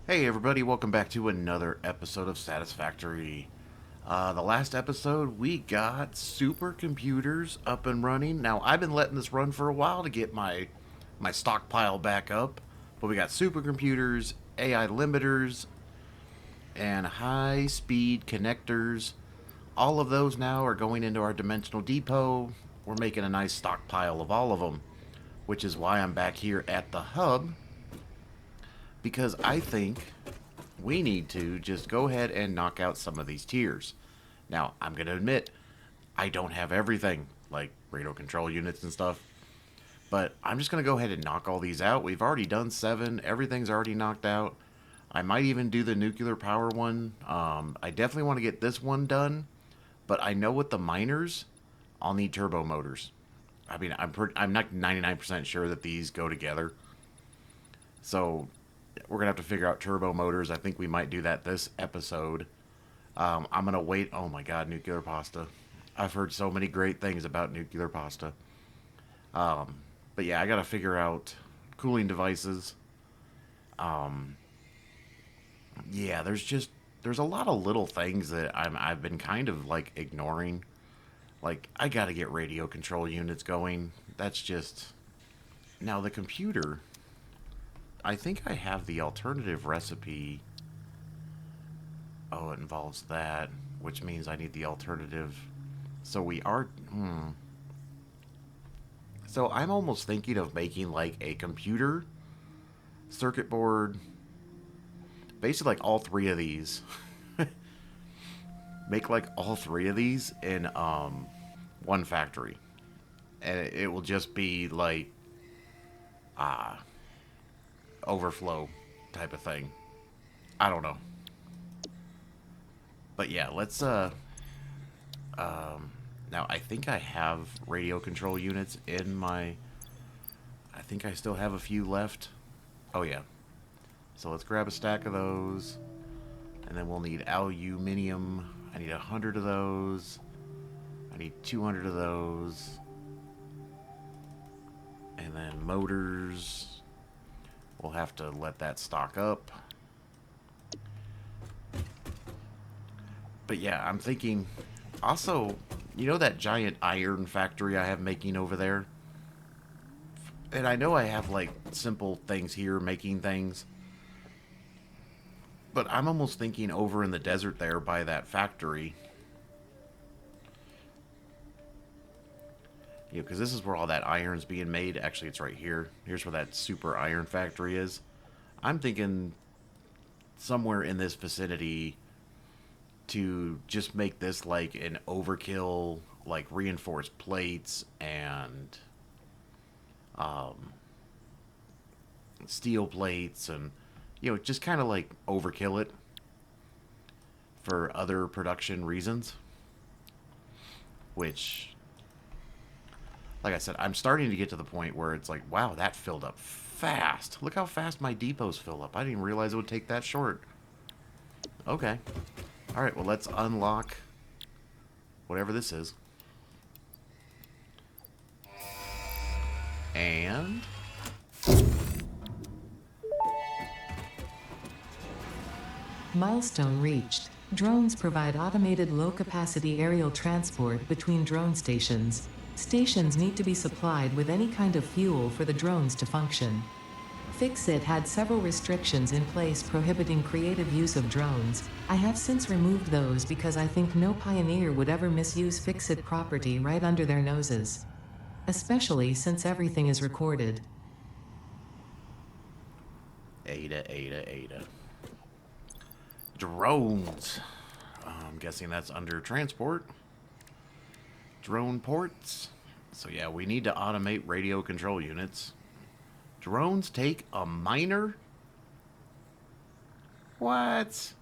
Hey everybody, welcome back to another episode of Satisfactory. The last episode, we got supercomputers up and running. Now, I've been letting this run for a while to get my stockpile back up, but we got supercomputers, AI limiters, and high-speed connectors. All of those now are going into our dimensional depot. We're making a nice stockpile of all of them, which is why I'm back here at the hub, because I think we need to just go ahead and knock out some of these tiers. Now, I'm going to admit, I don't have everything, like radio control units and stuff, but I'm just going to go ahead and knock all these out. We've already done 7, everything's already knocked out. I might even do the nuclear power one. I definitely want to get this one done, but I know with the miners, I'll need turbo motors. I mean, I'm not 99% sure that these go together. So we're gonna have to figure out turbo motors. I think we might do that this episode. I'm gonna wait. Oh my god, nuclear pasta! I've heard so many great things about nuclear pasta. But yeah, I gotta figure out cooling devices. Yeah, there's a lot of little things that I've been kind of like ignoring. Like I gotta get radio control units going. That's just now the computer. I think I have the alternative recipe. Oh, it involves that, which means I need the alternative. So we are. So I'm almost thinking of making like a computer, circuit board, basically like all 3 of these. Make like all 3 of these in one factory, and it will just be like overflow type of thing. I don't know. But yeah, let's now I think I have radio control units in my I think I still have a few left. Oh yeah. So let's grab a stack of those. And then we'll need aluminium. I need 100 of those. I need 200 of those. And then motors. We'll have to let that stock up. But yeah, I'm thinking also, you know that giant iron factory I have making over there? And I know I have like simple things here making things. But I'm almost thinking over in the desert there by that factory. You know, because this is where all that iron's being made. Actually, it's right here. Here's where that super iron factory is. I'm thinking somewhere in this vicinity to just make this like an overkill, like reinforced plates and steel plates and, you know, just kind of like overkill it for other production reasons. Which, like I said, I'm starting to get to the point where it's like, wow, that filled up fast. Look how fast my depots fill up. I didn't even realize it would take that short. Okay. All right, well, let's unlock whatever this is. And Milestone reached. Drones provide automated low-capacity aerial transport between drone stations. Stations need to be supplied with any kind of fuel for the drones to function. Fixit had several restrictions in place prohibiting creative use of drones. I have since removed those because I think no pioneer would ever misuse Fixit property right under their noses. Especially since everything is recorded. Ada. Drones. I'm guessing that's under transport. Drone ports. So yeah, we need to automate radio control units. Drones take a miner? What?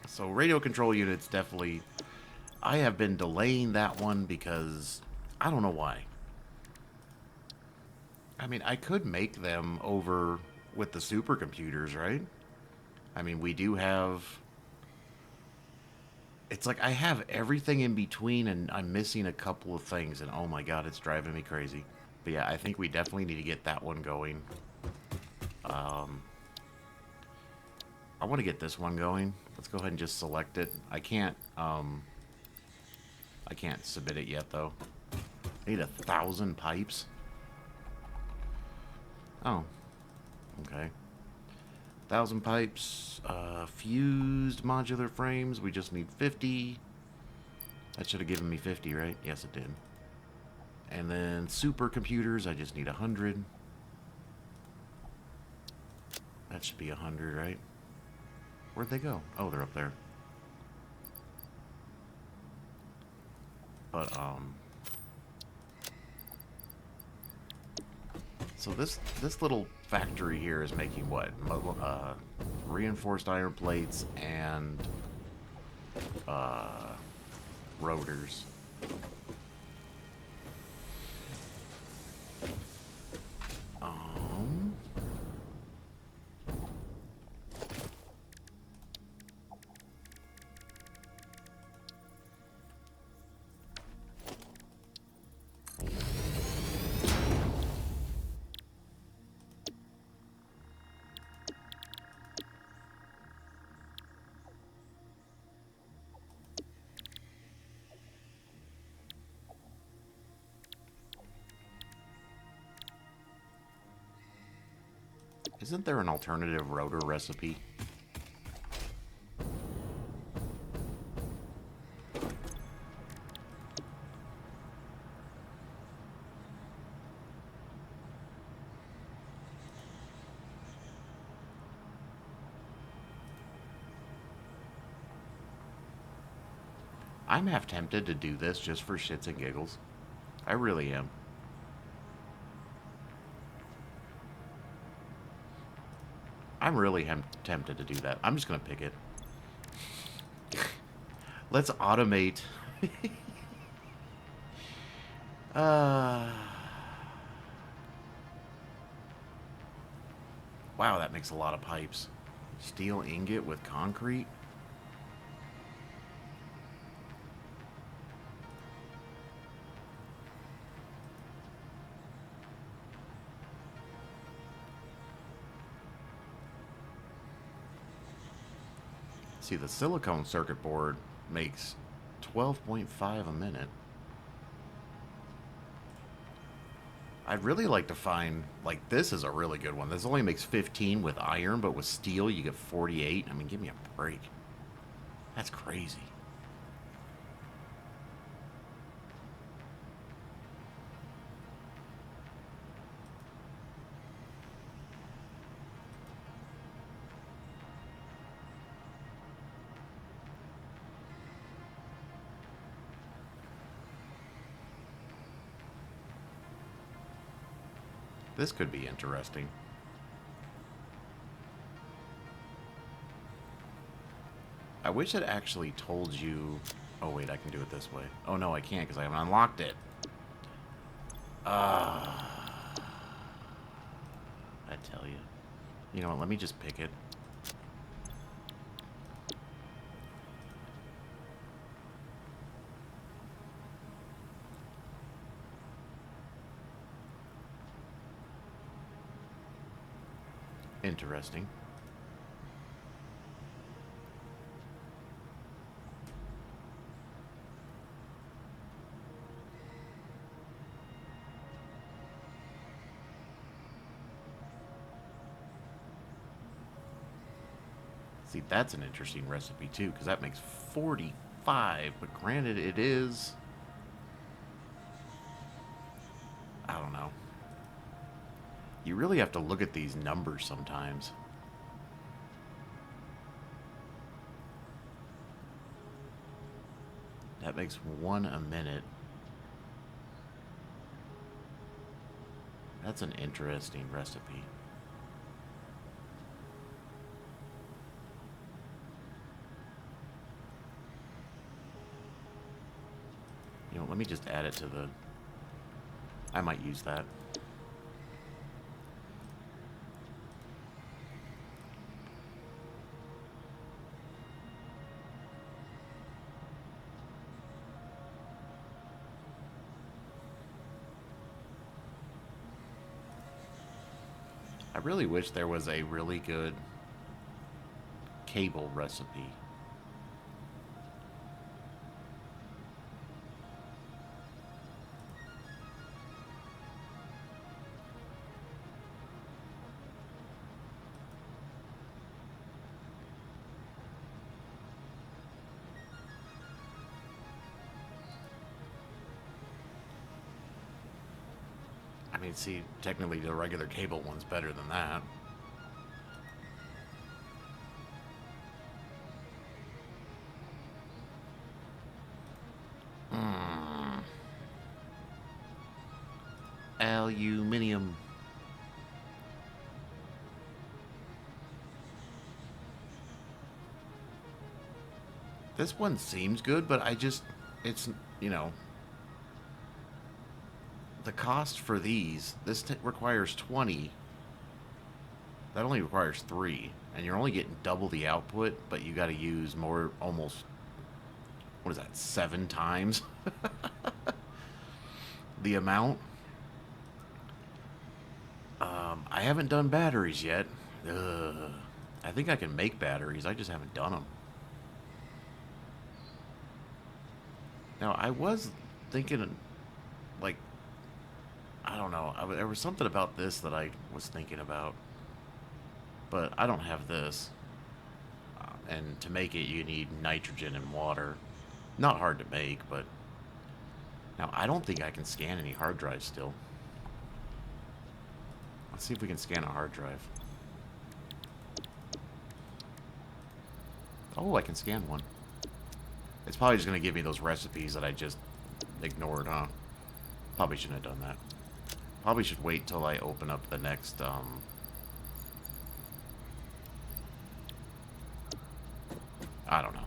So radio control units definitely. I have been delaying that one because I don't know why. I mean, I could make them over with the supercomputers, right? I mean, we do have. It's like I have everything in between and I'm missing a couple of things, and oh my god, it's driving me crazy. But yeah, I think we definitely need to get that one going. I want to get this one going. Let's go ahead and just select it. I can't submit it yet though. I need 1,000 pipes. Oh, okay. 1,000 pipes, fused modular frames. We just need 50. That should have given me 50, right? Yes, it did. And then supercomputers, I just need 100. That should be 100, right? Where'd they go? Oh, they're up there. But, so this little factory here is making what? Reinforced iron plates and, rotors. Um... Isn't there an alternative rotor recipe? I'm half tempted to do this just for shits and giggles. I really am. I'm really tempted to do that. I'm just going to pick it. Let's automate. uh... Wow, that makes a lot of pipes. Steel ingot with concrete? See, the silicone circuit board makes 12.5 a minute. I'd really like to find, like, this is a really good one. This only makes 15 with iron, but with steel you get 48. I mean, give me a break. That's crazy. This could be interesting. I wish it actually told you... Oh, wait, I can do it this way. Oh, no, I can't because I haven't unlocked it. I tell you. You know what, let me just pick it. Interesting. See, that's an interesting recipe too, because that makes 45, but granted it is... I don't know. You really have to look at these numbers sometimes. That makes 1 a minute. That's an interesting recipe. You know, let me just add it to the... I might use that. I really wish there was a really good cable recipe. I mean, see, technically the regular cable one's better than that. Hmm. Aluminium. This one seems good, but it's, you know, the cost for these, requires 20. That only requires 3. And you're only getting double the output, but you got to use more, almost, what is that, 7 times the amount. I haven't done batteries yet. Ugh. I think I can make batteries, I just haven't done them. Now, I was thinking, like, I don't know. There was something about this that I was thinking about, but I don't have this. And to make it, you need nitrogen and water. Not hard to make, but now I don't think I can scan any hard drives still. Let's see if we can scan a hard drive. Oh, I can scan one. It's probably just going to give me those recipes that I just ignored, huh? Probably shouldn't have done that. Probably should wait till I open up the next, I don't know.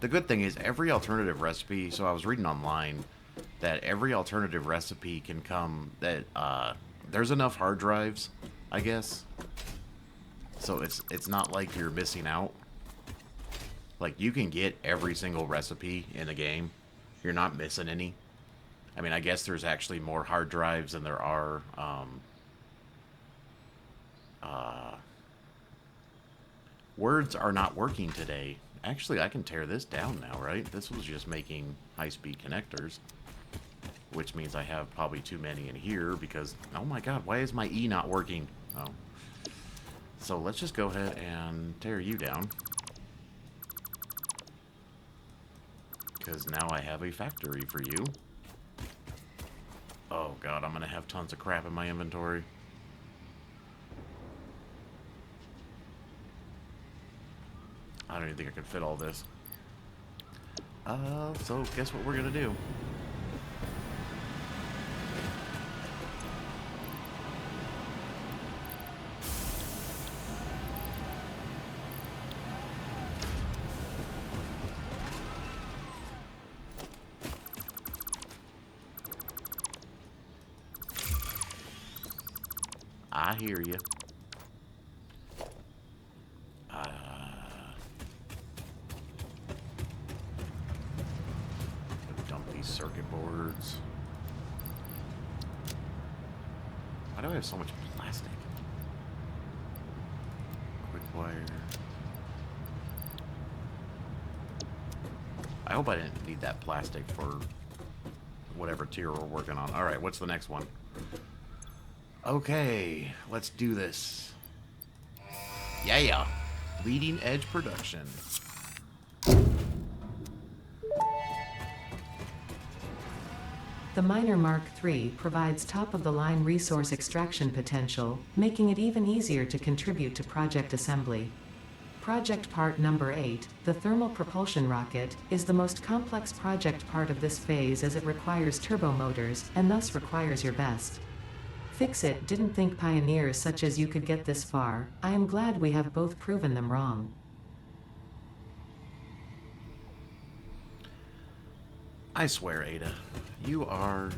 The good thing is every alternative recipe, so I was reading online that every alternative recipe can come, that, there's enough hard drives, I guess. So it's not like you're missing out. Like, you can get every single recipe in the game. You're not missing any. I mean, I guess there's actually more hard drives than there are, words are not working today. Actually, I can tear this down now, right? This was just making high-speed connectors, which means I have probably too many in here because, oh my god, why is my E not working? Oh. So let's just go ahead and tear you down. Because now I have a factory for you. Oh god, I'm gonna have tons of crap in my inventory. I don't even think I can fit all this. So guess what we're gonna do? I hear you. Dump these circuit boards. Why do I have so much plastic? Quick wire. I hope I didn't need that plastic for whatever tier we're working on. Alright, what's the next one? Okay, let's do this. Yeah. Leading edge production. The Miner Mark III provides top-of-the-line resource extraction potential, making it even easier to contribute to project assembly. Project part number 8, the thermal propulsion rocket, is the most complex project part of this phase as it requires turbo motors, and thus requires your best. Fix it. Didn't think pioneers such as you could get this far. I am glad we have both proven them wrong. I swear, Ada, you are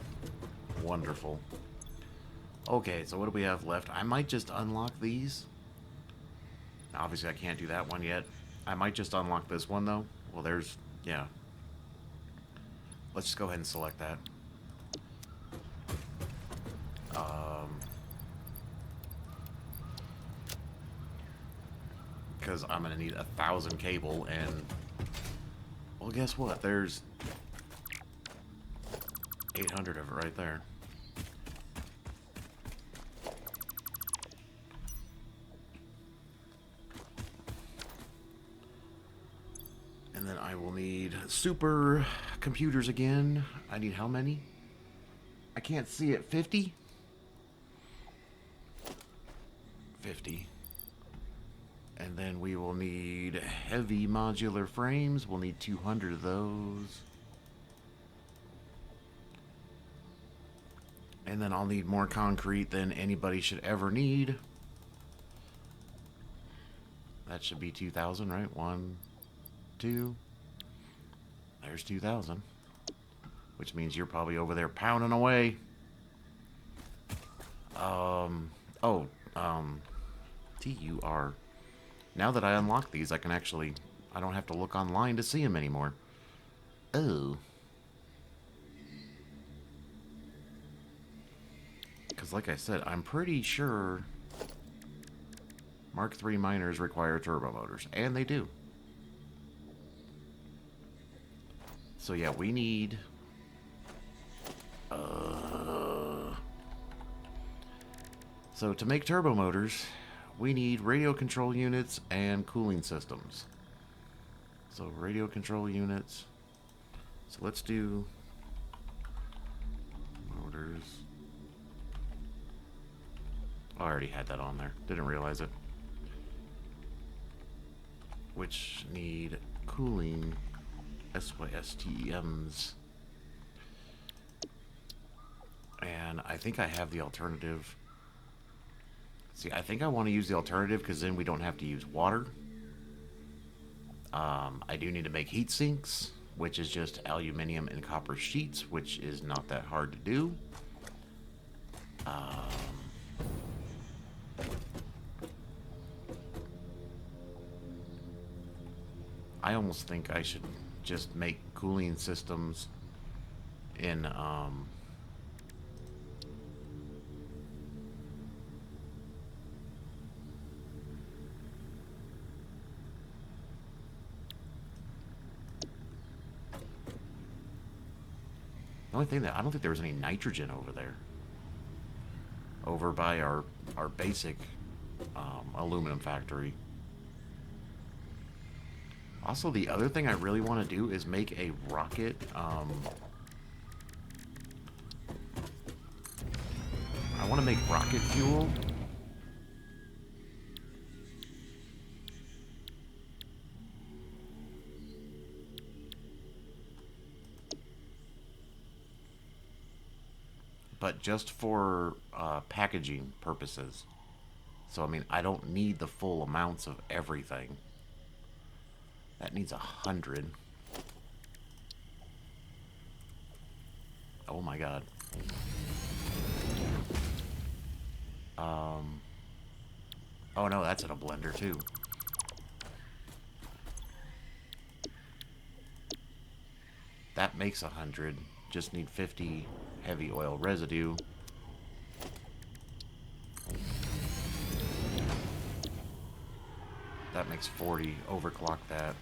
wonderful. Okay, so what do we have left? I might just unlock these. Obviously, I can't do that one yet. I might just unlock this one, though. Well, there's... yeah. Let's just go ahead and select that. because I'm going to need 1,000 cable, and, well, guess what? There's 800 of it right there. And then I will need super computers again. I need how many? I can't see it. 50? 50. And then we will need heavy modular frames. We'll need 200 of those. And then I'll need more concrete than anybody should ever need. That should be 2,000, right? 1, 2. There's 2,000. Which means you're probably over there pounding away. TUR. Now that I unlock these, I can actually... I don't have to look online to see them anymore. Oh. Because like I said, I'm pretty sure Mark III miners require turbo motors. And they do. So yeah, we need... So to make turbo motors, we need radio control units and cooling systems. So radio control units. So let's do motors. Oh, I already had that on there. Didn't realize it. Which need cooling SYSTEMs. And I think I have the alternative. See, I think I want to use the alternative because then we don't have to use water. I do need to make heat sinks, which is just aluminum and copper sheets, which is not that hard to do. I almost think I should just make cooling systems in the only thing that I don't think there was any nitrogen over there. Over by our basic aluminum factory. Also, the other thing I really want to do is make a rocket. I want to make rocket fuel. But just for packaging purposes. So, I mean, I don't need the full amounts of everything. That needs 100. Oh my god. Oh no, that's in a blender too. That makes 100. Just need 50 heavy oil residue. That makes 40. Overclock that.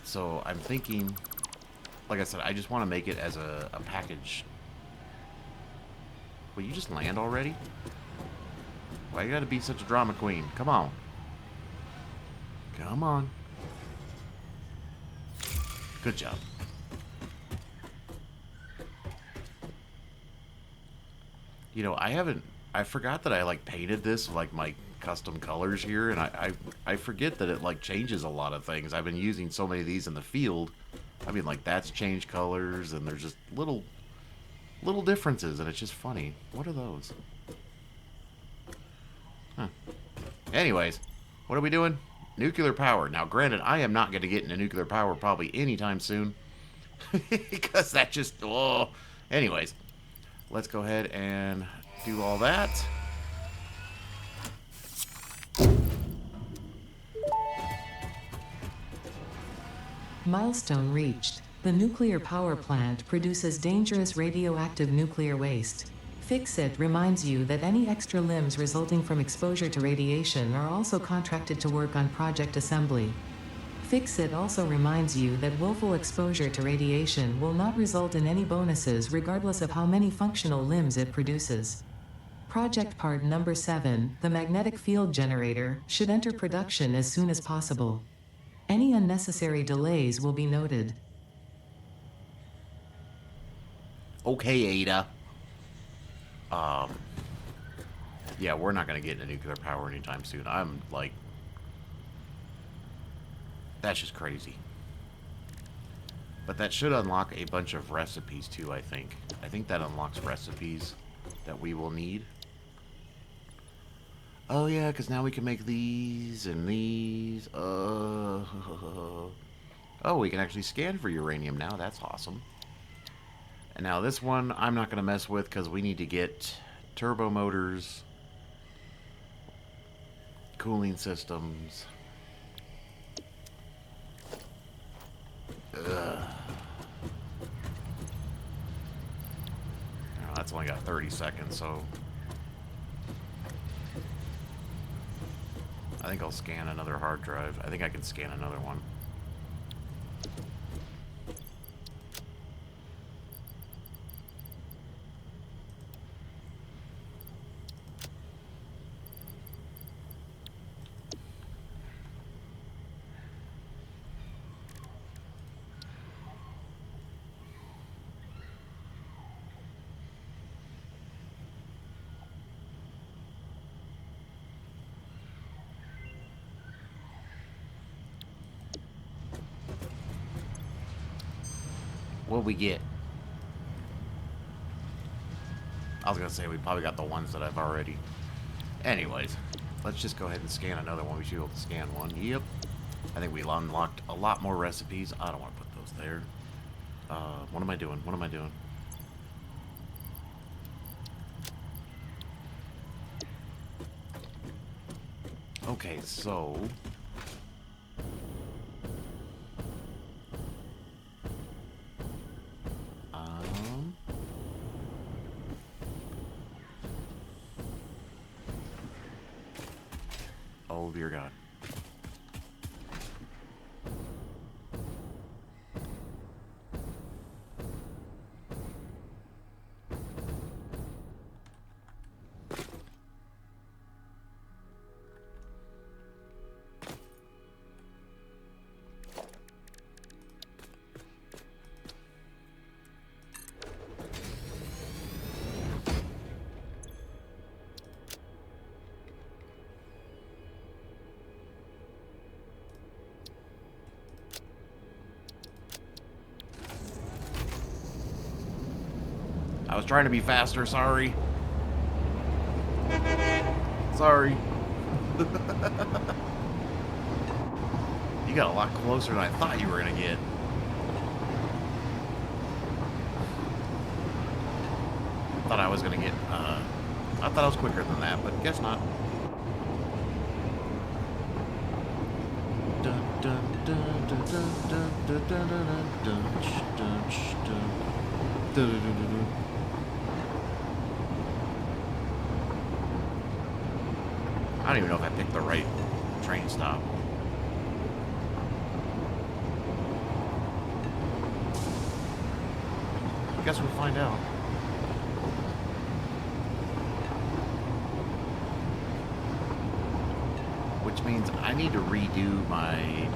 So I'm thinking, like I said, I just want to make it as a package. Will you just land already? Why you gotta be such a drama queen? Come on. Come on. Good job. You know, I forgot that I like painted this like my custom colors here, and I forget that it like changes a lot of things. I've been using so many of these in the field. I mean, like that's changed colors, and there's just little differences, and it's just funny. What are those? Huh. Anyways, what are we doing? Nuclear power. Now, granted, I am not going to get into nuclear power probably anytime soon. Because that just... Oh. Anyways, let's go ahead and do all that. Milestone reached. The nuclear power plant produces dangerous radioactive nuclear waste. Fix-It reminds you that any extra limbs resulting from exposure to radiation are also contracted to work on project assembly. Fix-It also reminds you that willful exposure to radiation will not result in any bonuses regardless of how many functional limbs it produces. Project part number 7, the magnetic field generator, should enter production as soon as possible. Any unnecessary delays will be noted. Okay, Ada. Yeah, we're not going to get into nuclear power anytime soon. I'm like, that's just crazy. But that should unlock a bunch of recipes too, I think. I think that unlocks recipes that we will need. Oh yeah, because now we can make these and these. Oh, we can actually scan for uranium now. That's awesome. And now this one I'm not going to mess with because we need to get turbo motors, cooling systems. Ugh. Oh, that's only got 30 seconds, so I think I'll scan another hard drive. I think I can scan another one. What we get? I was gonna say we probably got the ones that I've already. Anyways, let's just go ahead and scan another one. We should be able to scan one. Yep. I think we unlocked a lot more recipes. I don't want to put those there. What am I doing? What am I doing? Okay, so oh dear God. I was trying to be faster, sorry. Sorry. You got a lot closer than I thought you were gonna get. Thought I was gonna get, I thought I was quicker than that, but guess not. Dun, dun, dun, dun, dun, dun, dun, dun, dun, dun, dun, dun, dun, dun, dun. I don't even know if I picked the right train stop. Guess we'll find out. Which means I need to redo my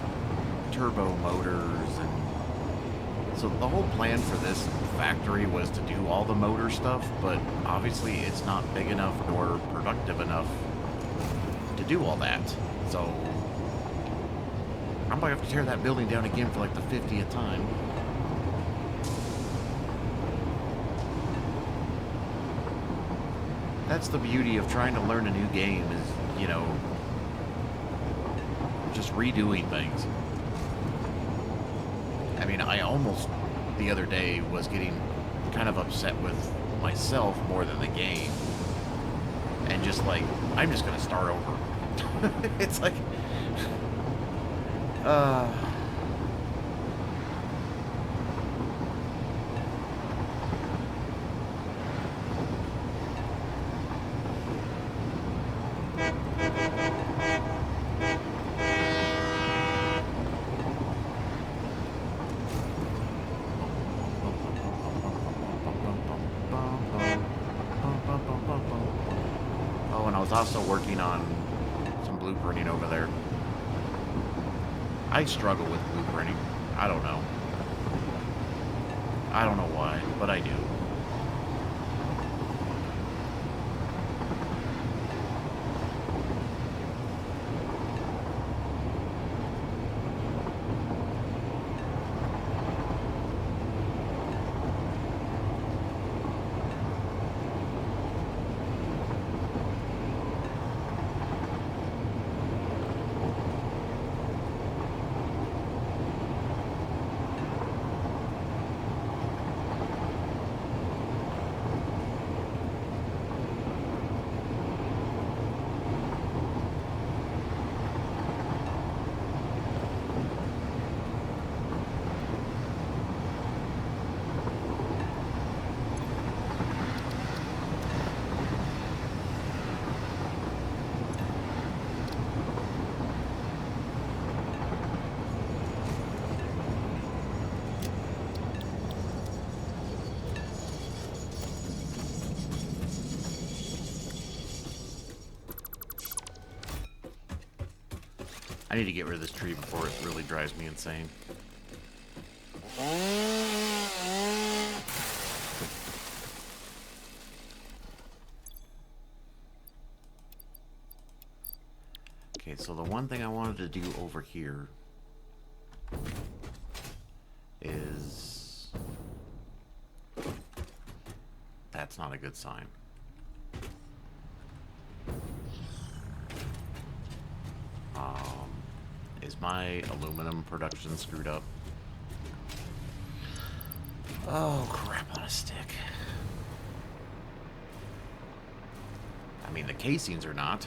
turbo motors, and so the whole plan for this factory was to do all the motor stuff, but obviously it's not big enough nor productive enough to do all that. So I'm gonna have to tear that building down again for like the 50th time. That's the beauty of trying to learn a new game is, you know, just redoing things. I mean, I almost the other day was getting kind of upset with myself more than the game. And just like, I'm just gonna start over. It's like, also working on some blueprinting over there. I struggle with blueprinting. I don't know. I don't know why, but I do. I need to get rid of this tree before it really drives me insane. Okay, so the one thing I wanted to do over here is... That's not a good sign. Is my aluminum production screwed up? Oh, crap on a stick. I mean, the casings are not.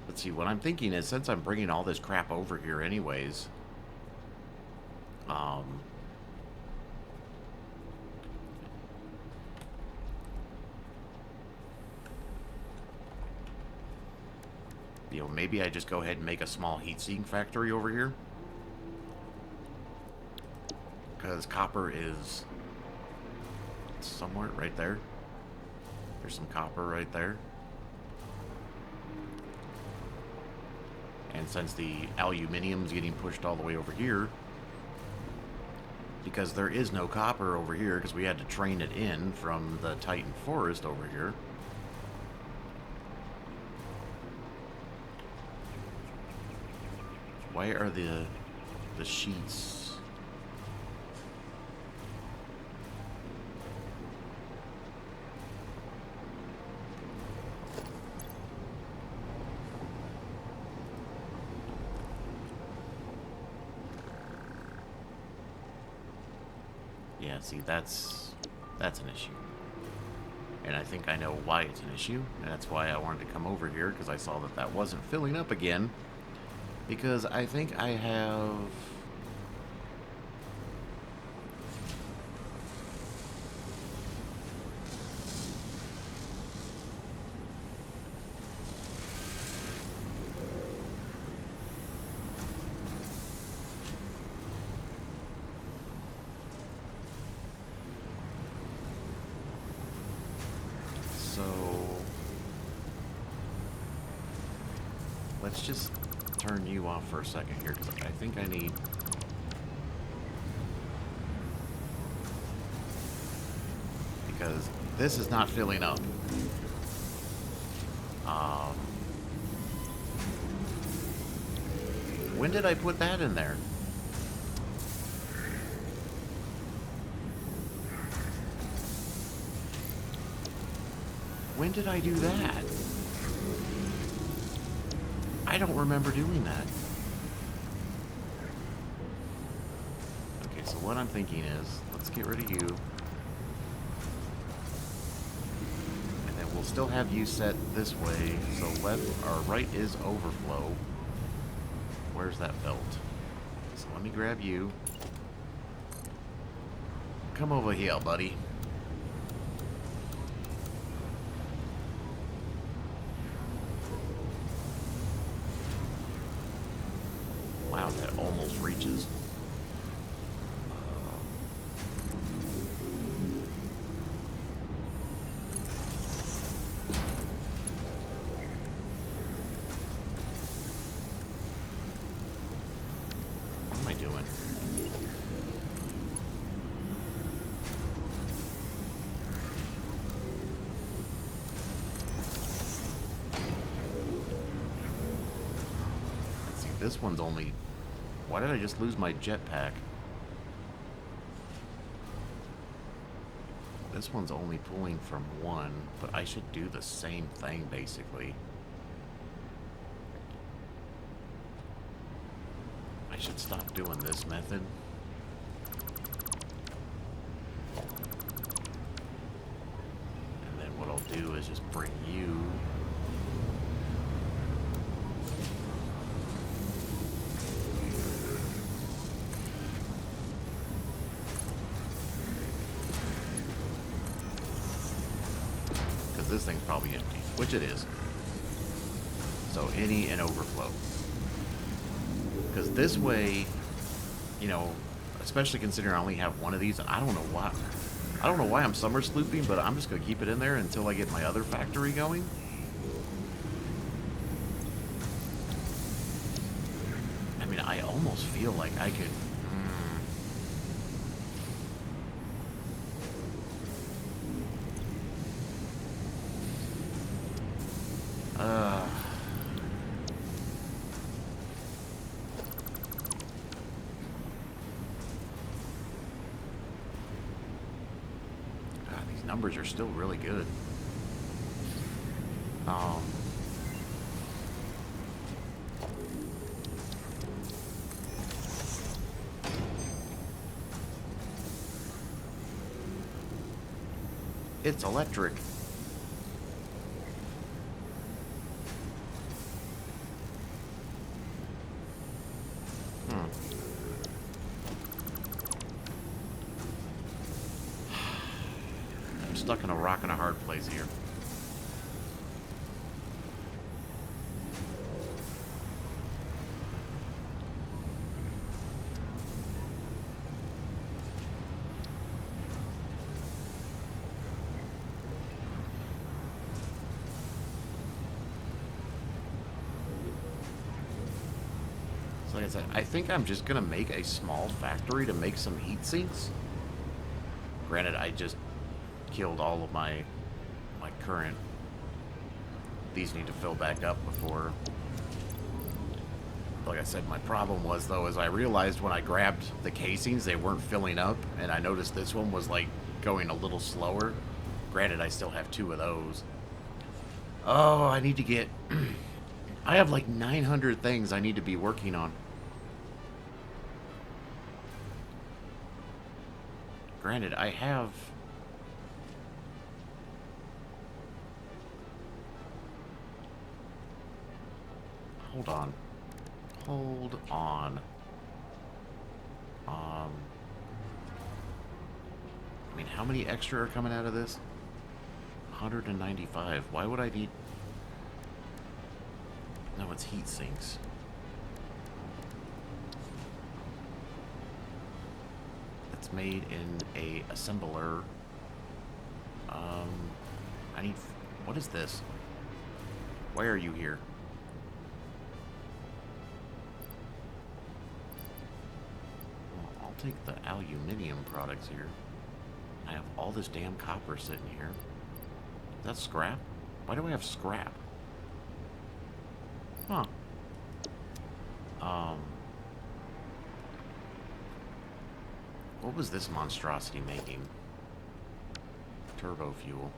Let's see, what I'm thinking is, since I'm bringing all this crap over here anyways, you know, maybe I just go ahead and make a small heatsink factory over here. Because copper is somewhere right there. There's some copper right there. And since the aluminium's getting pushed all the way over here, because there is no copper over here, because we had to train it in from the Titan Forest over here. Why are the sheets... Yeah, see, that's an issue. And I think I know why it's an issue, and that's why I wanted to come over here, because I saw that that wasn't filling up again. Because I think I have... So... Let's just turn you off for a second here, because I think I need... Because this is not filling up. When did I put that in there? When did I do that? I don't remember doing that. Okay, so what I'm thinking is, let's get rid of you. And then we'll still have you set this way, so left or right is overflow. Where's that belt? So let me grab you. Come over here, buddy. Wow, that almost reaches. this one's only... Why did I just lose my jetpack? This one's only pulling from one, but I should do the same thing, basically. I should stop doing this method. And then what I'll do is just bring you... This thing's probably empty, which it is. So any and overflow. Because this way, you know, especially considering I only have one of these, and I don't know why I'm summer slooping, but I'm just gonna keep it in there until I get my other factory going. I mean, I almost feel like I could... These numbers are still really good. It's electric. I'm stuck in a rock and a hard place here. So like I said, I think I'm just gonna make a small factory to make some heat sinks. Granted, I just killed all of my current. These need to fill back up before. Like I said, my problem was though is I realized when I grabbed the casings they weren't filling up, and I noticed this one was like going a little slower. Granted, I still have 2 of those. Oh, I need to get... I have like 900 things I need to be working on. Granted, I have... Hold on. Hold on. I mean, how many extra are coming out of this? 195. Why would I need... No, it's heat sinks. It's made in a assembler. I need... What is this? Why are you here? Well, I'll take the aluminium products here. I have all this damn copper sitting here. That's scrap? Why do I have scrap? Huh. What was this monstrosity making? Turbo fuel.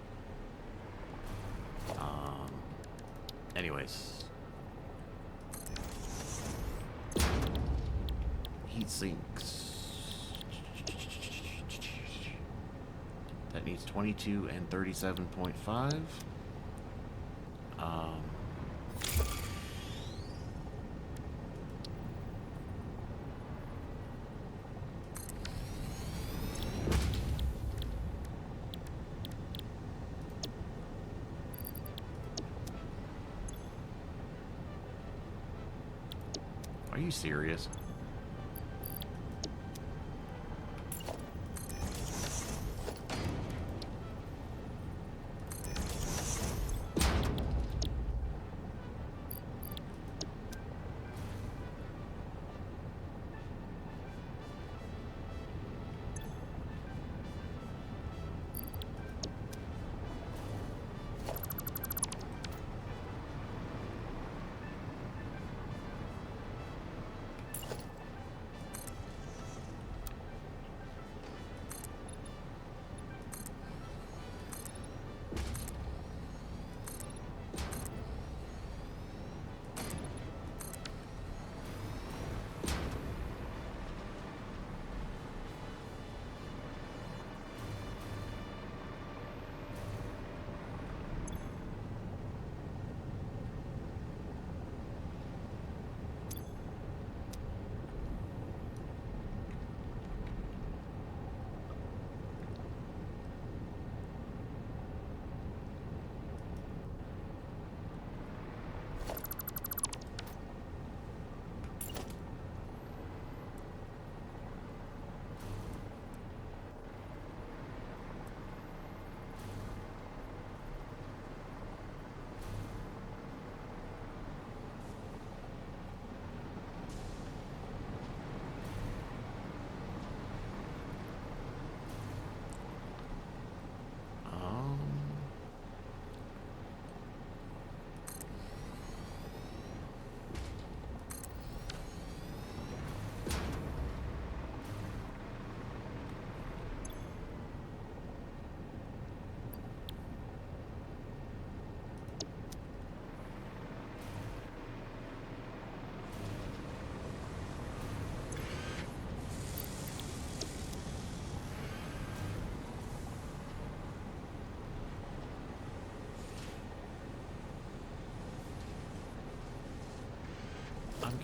Anyways. Heat sinks. That needs 22 and 37.5. Are you serious?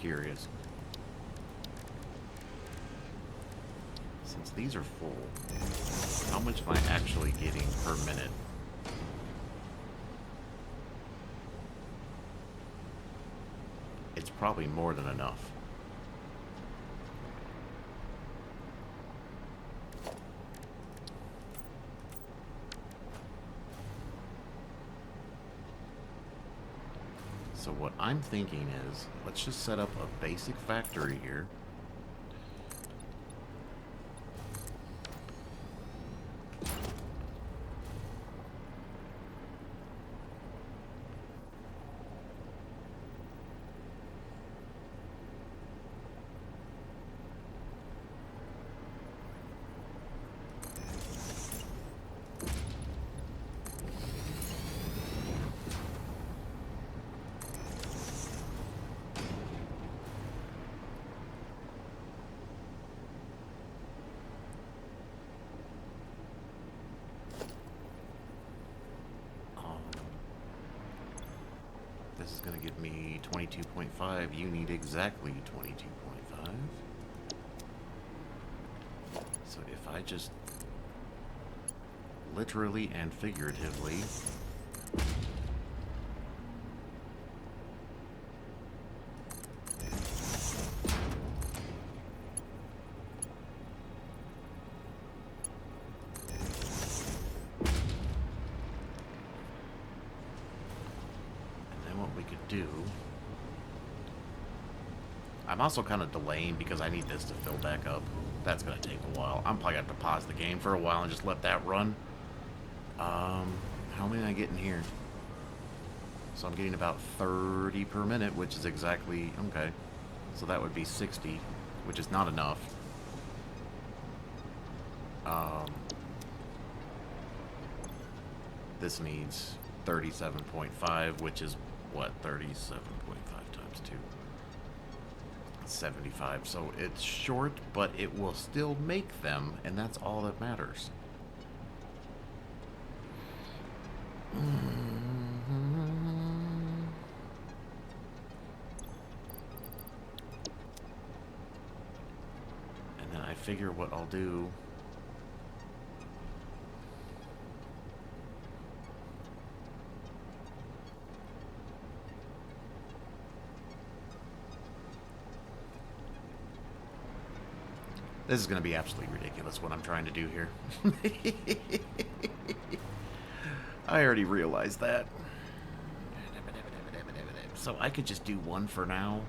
curious. Since these are full, how much am I actually getting per minute? It's probably more than enough. So what I'm thinking is, let's just set up a basic factory here. This is going to give me 22.5. You need exactly 22.5. So if I just literally and figuratively do. I'm also kind of delaying because I need this to fill back up. That's going to take a while. I'm probably going to have to pause the game for a while and just let that run. How many am I getting here? So I'm getting about 30 per minute, which is exactly... Okay. So that would be 60, which is not enough. This needs 37.5, which is... What, 37.5 times 2? 75. So it's short, but it will still make them, and that's all that matters. And then I figure what I'll do... This is going to be absolutely ridiculous what I'm trying to do here. I already realized that. So I could just do one for now.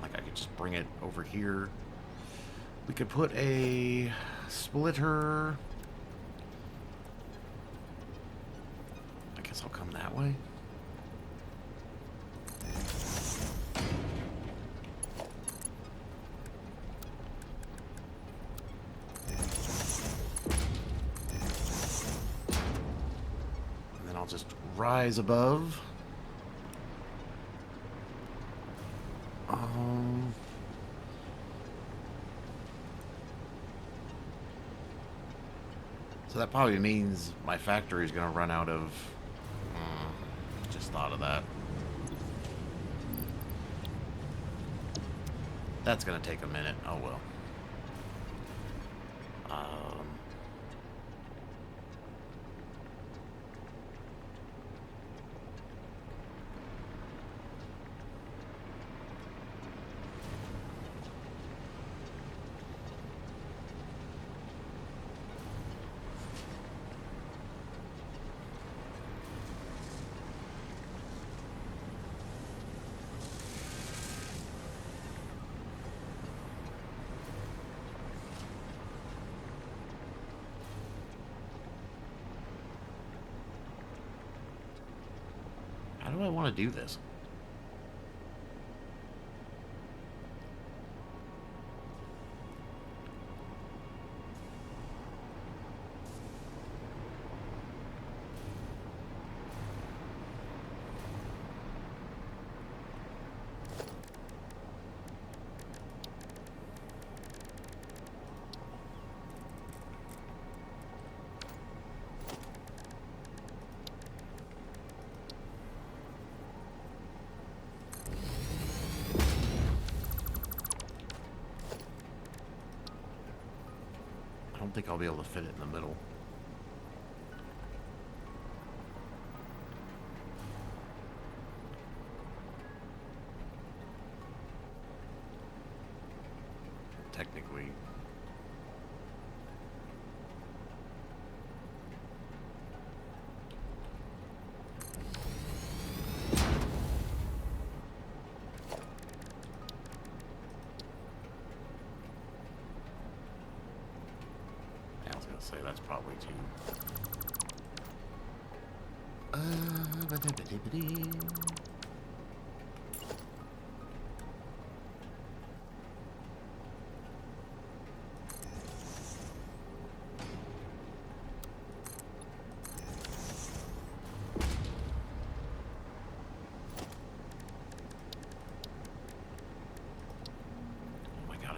Like I could just bring it over here. We could put a splitter... I'll come that way. And then I'll just rise above. So that probably means my factory is going to run out of... Just thought of that. That's going to take a minute. Oh well. How do I want to do this? think I'll be able to fit it in the middle. Technically. I was gonna say that's probably too.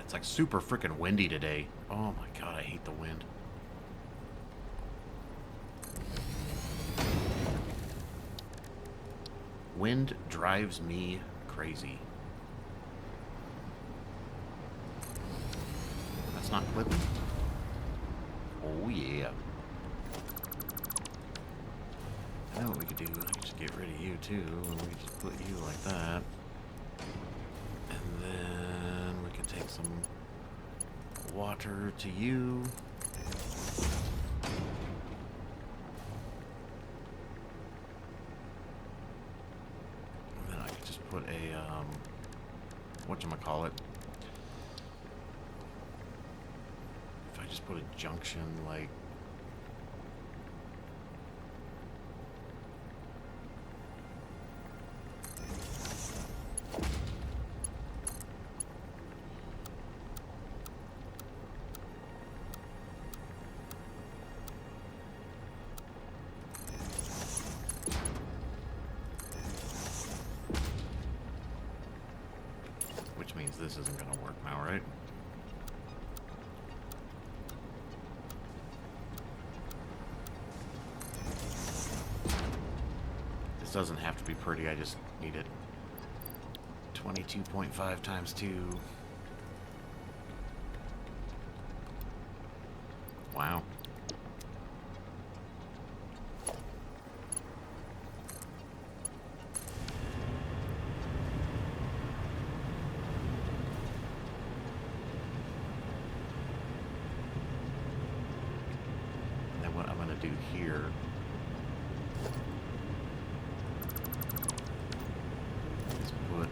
It's like super freaking windy today. Oh my god, I hate the wind. Wind drives me crazy. That's not clipping? Oh yeah. I know what we could do. I could just get rid of you too, and we could just put you like that. And then we can take some water to you. And then I could just put a, whatchamacallit. If I just put a junction, like, which means this isn't going to work now, right? This doesn't have to be pretty, I just need it 22.5 times 2. Wow. And then what I'm going to do here is put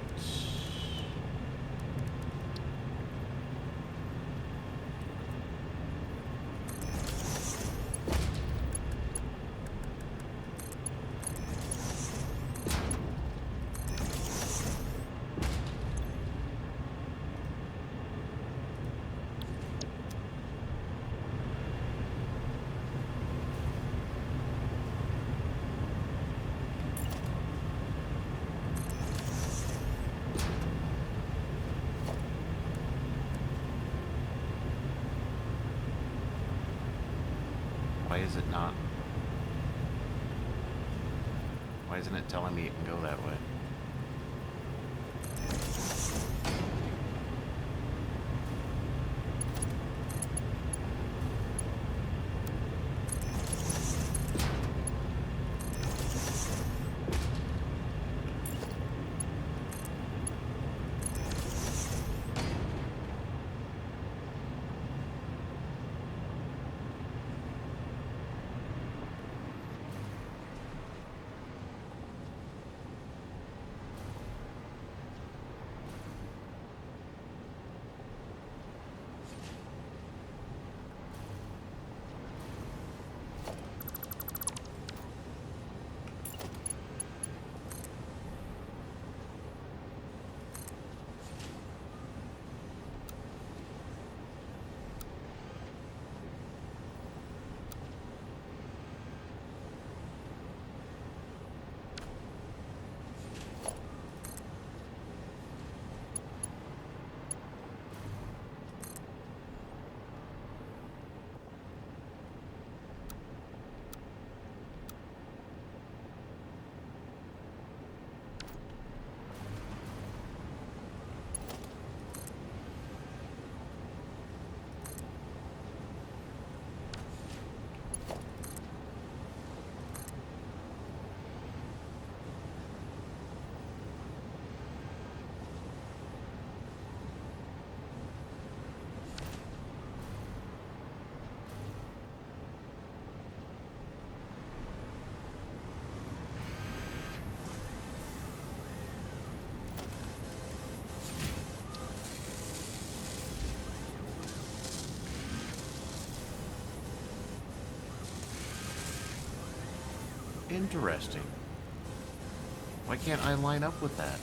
why is it not? Why isn't it telling me it can go that way? Interesting. Why can't I line up with that?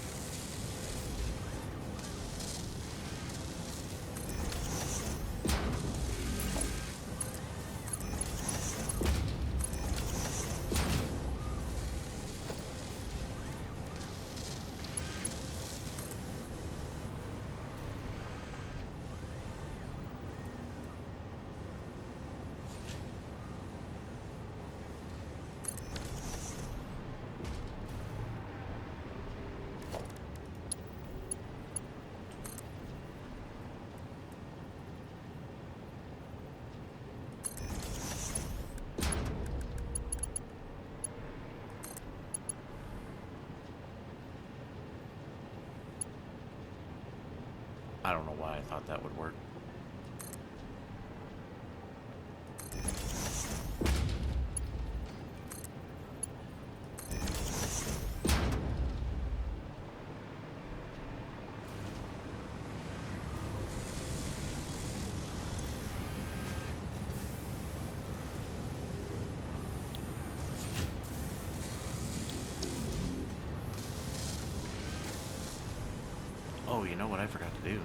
I don't know why I thought that would work. Oh, you know what I forgot to do?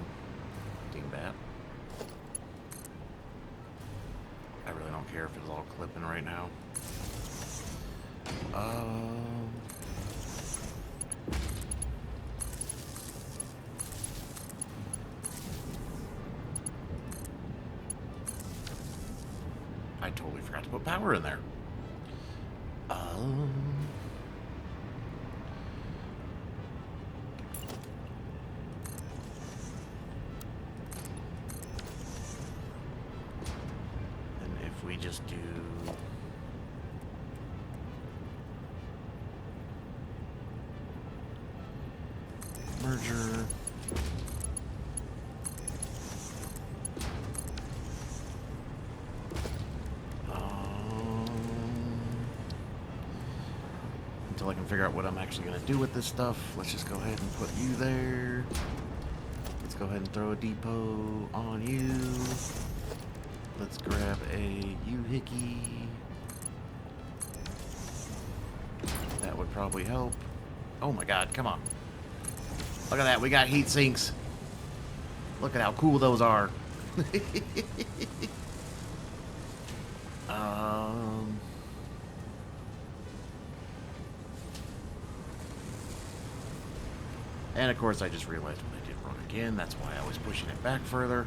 Dingbat. I really don't care if it's all clipping right now. I totally forgot to put power in there. And if we just do merger. Until I can figure out what I'm actually going to do with this stuff, let's just go ahead and put you there. Let's go ahead and throw a depot on you. Let's grab a U-hickey. That would probably help. Oh my god, come on. Look at that, we got heat sinks. Look at how cool those are. And of course I just realized when I did run again, that's why I was pushing it back further.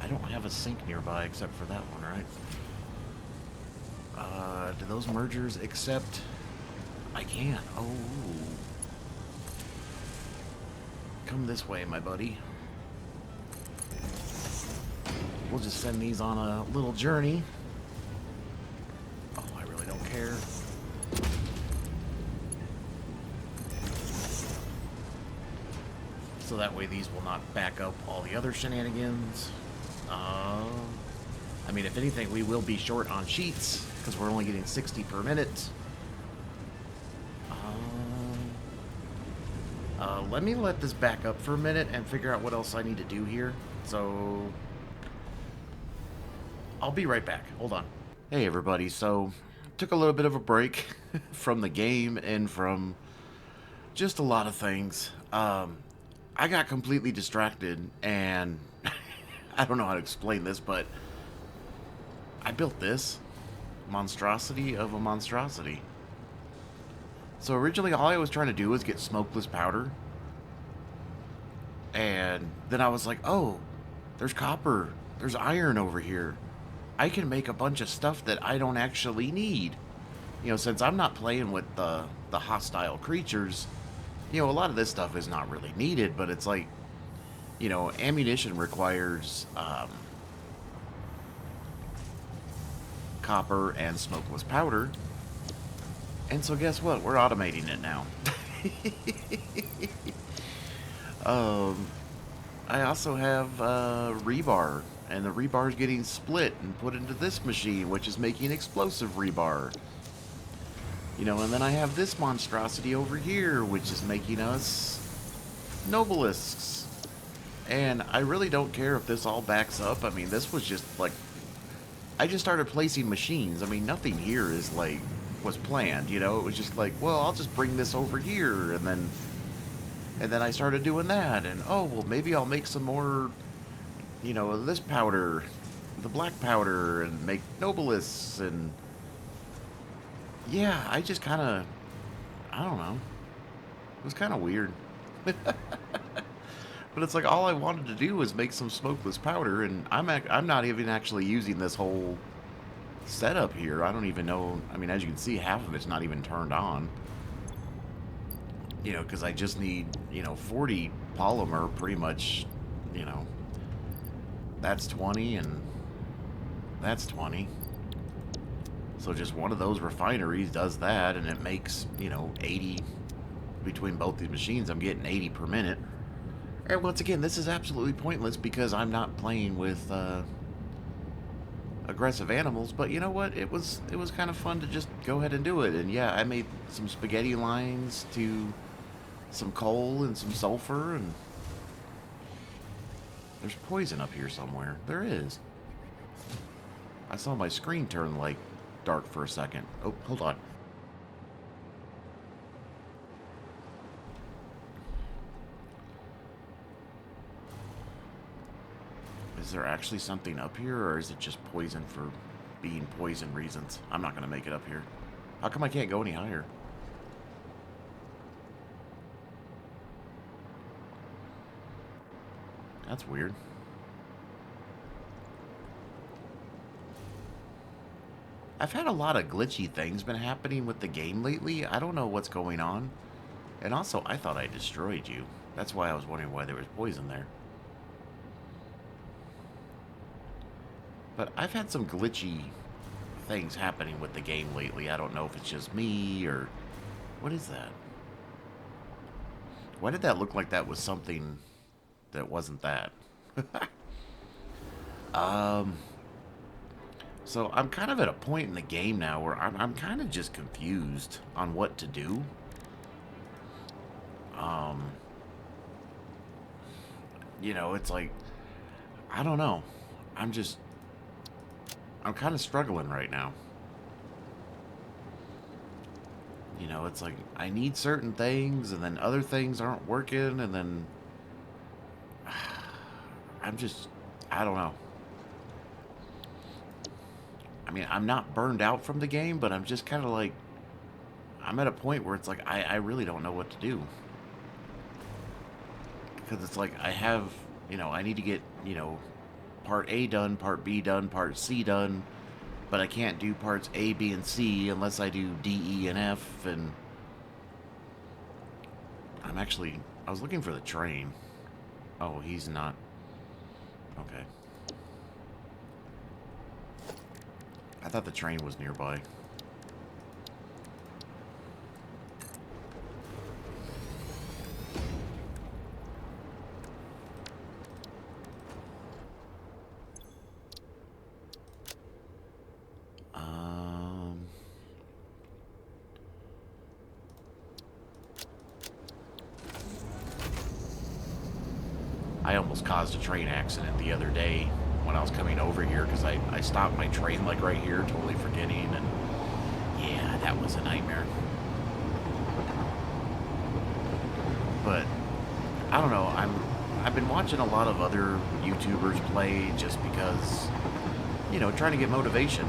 I don't have a sink nearby except for that one, right? Do those mergers accept? I can. Oh. Come this way, my buddy. We'll just send these on a little journey. Oh, I really don't care. So that way these will not back up all the other shenanigans. I mean, if anything, we will be short on sheets because we're only getting 60 per minute. Let me let this back up for a minute and figure out what else I need to do here. So I'll be right back. Hold on. Hey, everybody. So took a little bit of a break from the game and from just a lot of things. I got completely distracted and I don't know how to explain this, but I built this monstrosity of a monstrosity. So originally all I was trying to do was get smokeless powder. And then I was like, oh, there's copper, there's iron over here. I can make a bunch of stuff that I don't actually need. You know, since I'm not playing with the hostile creatures, you know, a lot of this stuff is not really needed, but it's like, ammunition requires copper and smokeless powder. And so guess what? We're automating it now. um, I also have rebar, and the rebar is getting split and put into this machine, which is making explosive rebar. And then I have this monstrosity over here, which is making us nobelisks. And I really don't care if this all backs up. I mean, this was just like, I just started placing machines. I mean, nothing here is like, was planned, It was just like, well, I'll just bring this over here, and then I started doing that, and oh, well, maybe I'll make some more, this powder, the black powder, and make nobelisks, and yeah, I just kind of, I don't know. It was kind of weird. But it's like all I wanted to do was make some smokeless powder, and I'm not even actually using this whole setup here. I don't even know. I mean, as you can see, half of it's not even turned on. Because I just need, 40 polymer pretty much, that's 20 and that's 20. So just one of those refineries does that, and it makes, 80 between both these machines. I'm getting 80 per minute. And once again, this is absolutely pointless because I'm not playing with aggressive animals. But you know what? It was kind of fun to just go ahead and do it. And yeah, I made some spaghetti lines to some coal and some sulfur, and there's poison up here somewhere. There is. I saw my screen turn like dark for a second. Oh, hold on. Is there actually something up here, or is it just poison for being poison reasons? I'm not going to make it up here. How come I can't go any higher? That's weird. I've had a lot of glitchy things been happening with the game lately. I don't know what's going on. And also, I thought I destroyed you. That's why I was wondering why there was poison there. But I've had some glitchy things happening with the game lately. I don't know if it's just me or... What is that? Why did that look like that was something that wasn't that? So I'm kind of at a point in the game now where I'm kind of just confused on what to do. It's like, I don't know. I'm kind of struggling right now. It's like I need certain things, and then other things aren't working, and then I don't know. I mean, I'm not burned out from the game, but I'm just kind of like, I'm at a point where it's like, I really don't know what to do. Because it's like, I have, I need to get, part A done, part B done, part C done, but I can't do parts A, B, and C unless I do D, E, and F, and I was looking for the train. Oh, he's not. Okay. I thought the train was nearby. I almost caused a train accident the other day when I was coming over here because I stopped my train like right here, totally forgetting, and yeah, that was a nightmare. But I don't know. I've been watching a lot of other YouTubers play just because, trying to get motivation.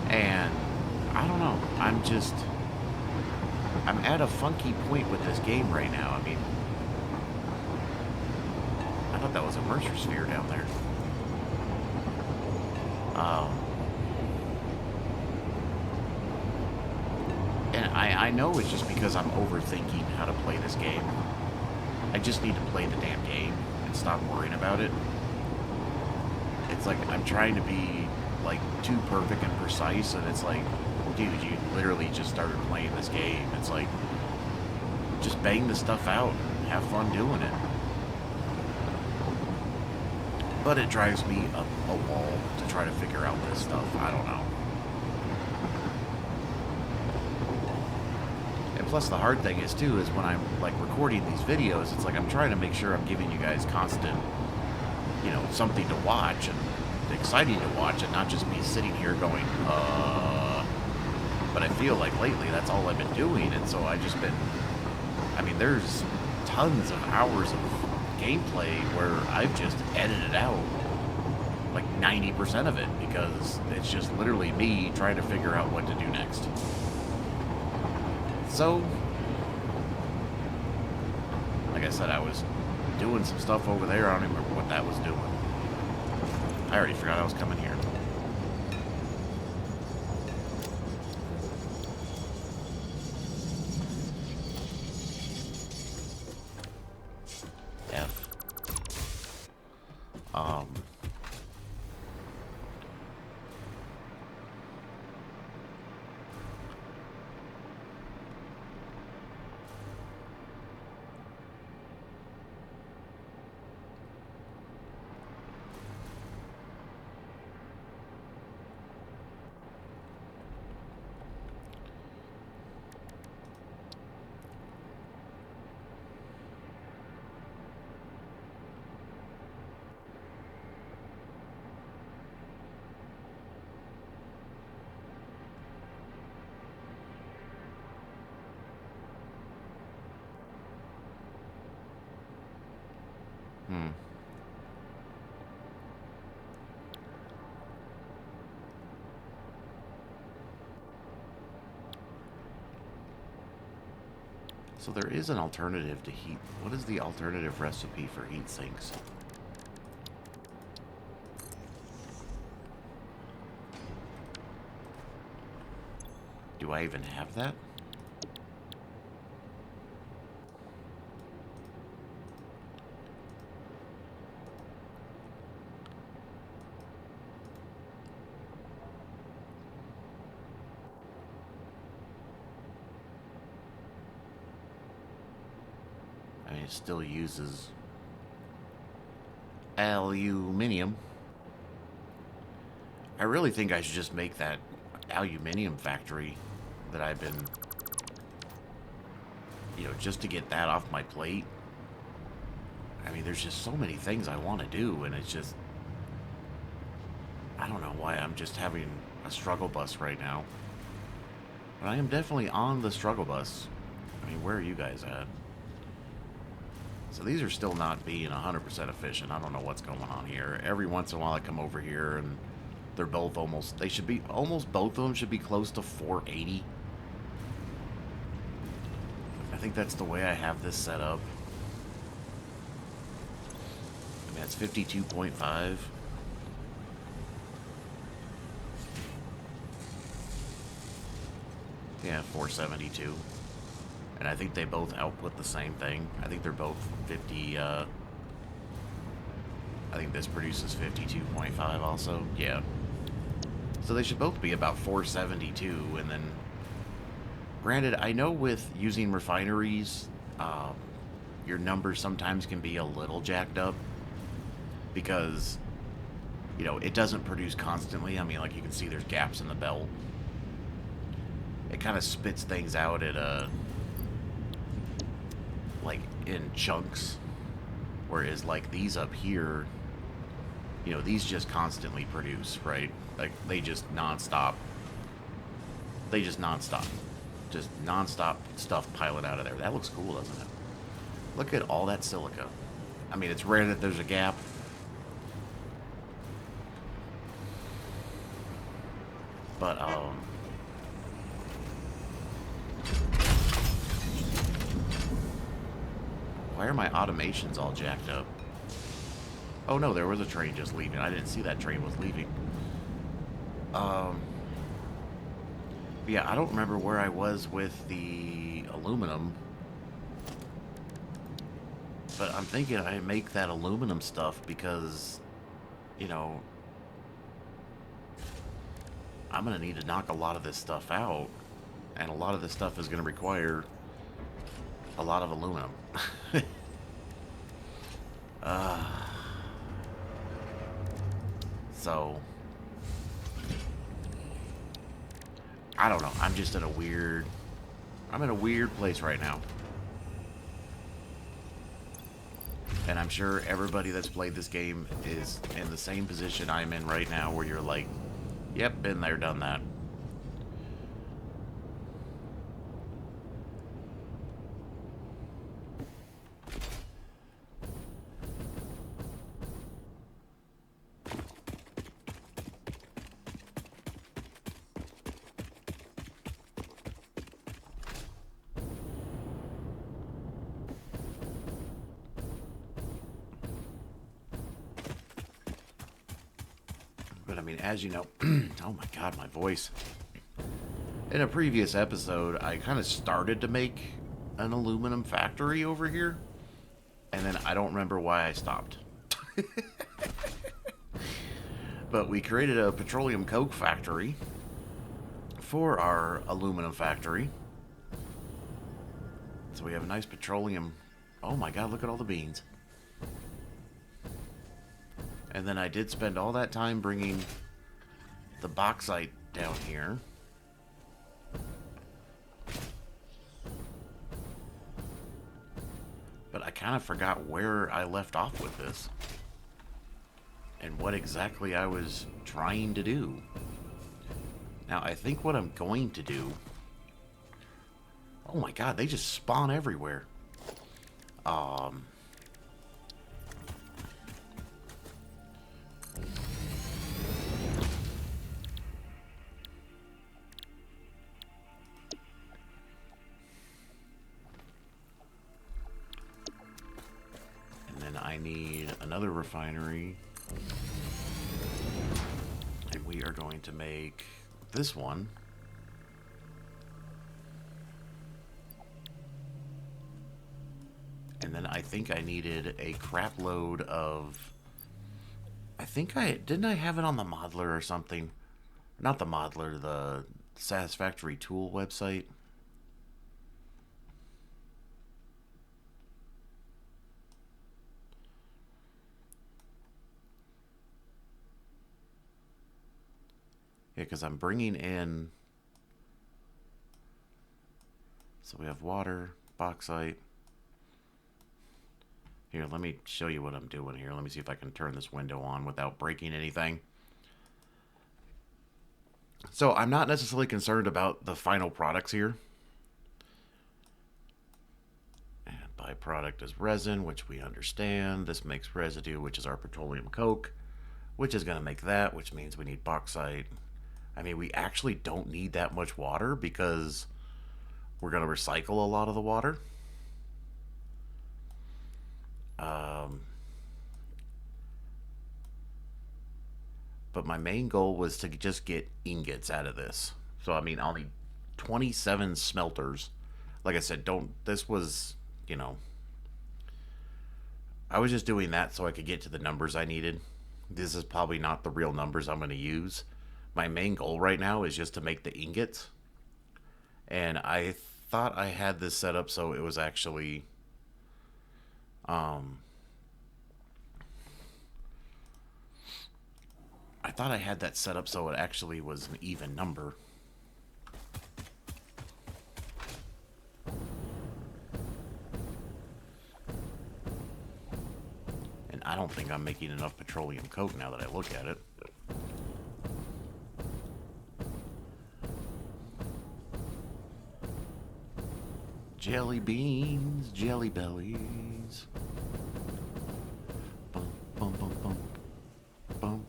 And I don't know. I'm at a funky point with this game right now. I mean, I thought that was a Mercer sphere down there. And I know it's just because I'm overthinking how to play this game. I just need to play the damn game and stop worrying about it. It's like I'm trying to be like too perfect and precise, and it's like, dude, you literally just started playing this game. It's like, just bang the stuff out and have fun doing it. But it drives me up a wall to try to figure out this stuff. I don't know. And plus the hard thing is too, is when I'm like recording these videos, it's like I'm trying to make sure I'm giving you guys constant, you know, something to watch and exciting to watch, and not just me sitting here going, But I feel like lately that's all I've been doing, and so I've just been, I mean, there's tons of hours of gameplay where I've just edited out like 90% of it because it's just literally me trying to figure out what to do next. So, like I said, I was doing some stuff over there. I don't even remember what that was doing. I already forgot I was coming here. F. So there is an alternative to heat. What is the alternative recipe for heat sinks? Do I even have that? I mean, it still uses aluminium. I really think I should just make that aluminium factory that I've been, you know, just to get that off my plate. I mean, there's just so many things I want to do, and it's just, I don't know why I'm just having a struggle bus right now. But I am definitely on the struggle bus. I mean, where are you guys at? So these are still not being 100% efficient. I don't know what's going on here. Every once in a while I come over here and they're both almost, they should be, almost both of them should be close to 480. I think that's the way I have this set up. I mean, it's 52.5. Yeah, 472. And I think they both output the same thing. I think they're both 50, I think this produces 52.5 also. Yeah. So they should both be about 472, and then, granted, I know with using refineries, your numbers sometimes can be a little jacked up, because, you know, it doesn't produce constantly. I mean, like, you can see there's gaps in the belt. It kind of spits things out at like in chunks, whereas like these up here, you know, these just constantly produce, right? Like they just nonstop just nonstop stuff piling out of there. That looks cool, doesn't it? Look at all that silica. I mean, it's rare that there's a gap, but why are my automations all jacked up? Oh no, there was a train just leaving. I didn't see that train was leaving. Yeah, I don't remember where I was with the aluminum. But I'm thinking I make that aluminum stuff because, you know, I'm going to need to knock a lot of this stuff out. And a lot of this stuff is going to require a lot of aluminum. uh, so, I don't know. I'm just in a weird... I'm in a weird place right now. And I'm sure everybody that's played this game is in the same position I'm in right now, where you're like, yep, been there, done that. But I mean, as you know, oh my god, my voice. In a previous episode, I kind of started to make an aluminum factory over here, and then I don't remember why I stopped. But we created a petroleum coke factory for our aluminum factory. So we have a nice petroleum... Oh my god, look at all the beans. And then I did spend all that time bringing the bauxite down here. But I kind of forgot where I left off with this. And what exactly I was trying to do. Now, I think what I'm going to do... Oh my god, they just spawn everywhere. I need another refinery. And we are going to make this one. And then I think I needed a crap load of... Didn't I have it on the modeler or something? Not the modeler, the Satisfactory tool website. Yeah, because I'm bringing in... So we have water, bauxite. Here, let me show you what I'm doing here. Let me see if I can turn this window on without breaking anything. So I'm not necessarily concerned about the final products here. And byproduct is resin, which we understand. This makes residue, which is our petroleum coke, which is going to make that, which means we need bauxite. I mean, we actually don't need that much water because we're going to recycle a lot of the water. But my main goal was to just get ingots out of this. So, I mean, I'll need 27 smelters. Like I said, this was, you know, I was just doing that so I could get to the numbers I needed. This is probably not the real numbers I'm going to use. My main goal right now is just to make the ingots. And I thought I had this set up so it was actually... I thought I had that set up so it actually was an even number. And I don't think I'm making enough petroleum coke now that I look at it. Jelly beans, jelly bellies. Bum, bum, bum, bum, bum.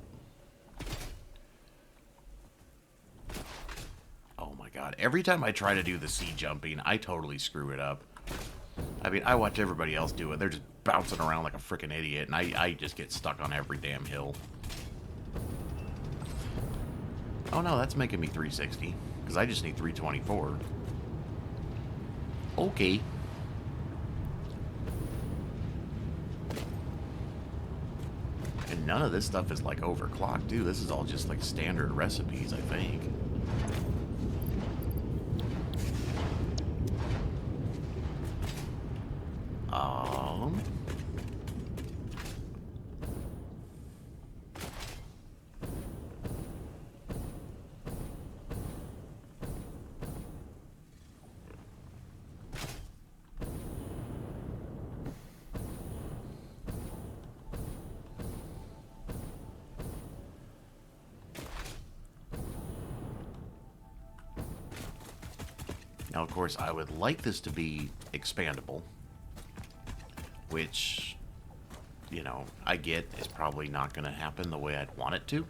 Oh my god. Every time I try to do the sea jumping, I totally screw it up. I mean, I watch everybody else do it. They're just bouncing around like a freaking idiot, and I just get stuck on every damn hill. Oh no, that's making me 360, because I just need 324. Okay. none of this stuff is like overclocked, too. This is all just like standard recipes, I think. Um... Now, of course, I would like this to be expandable, which, you know, I get is probably not going to happen the way I'd want it to.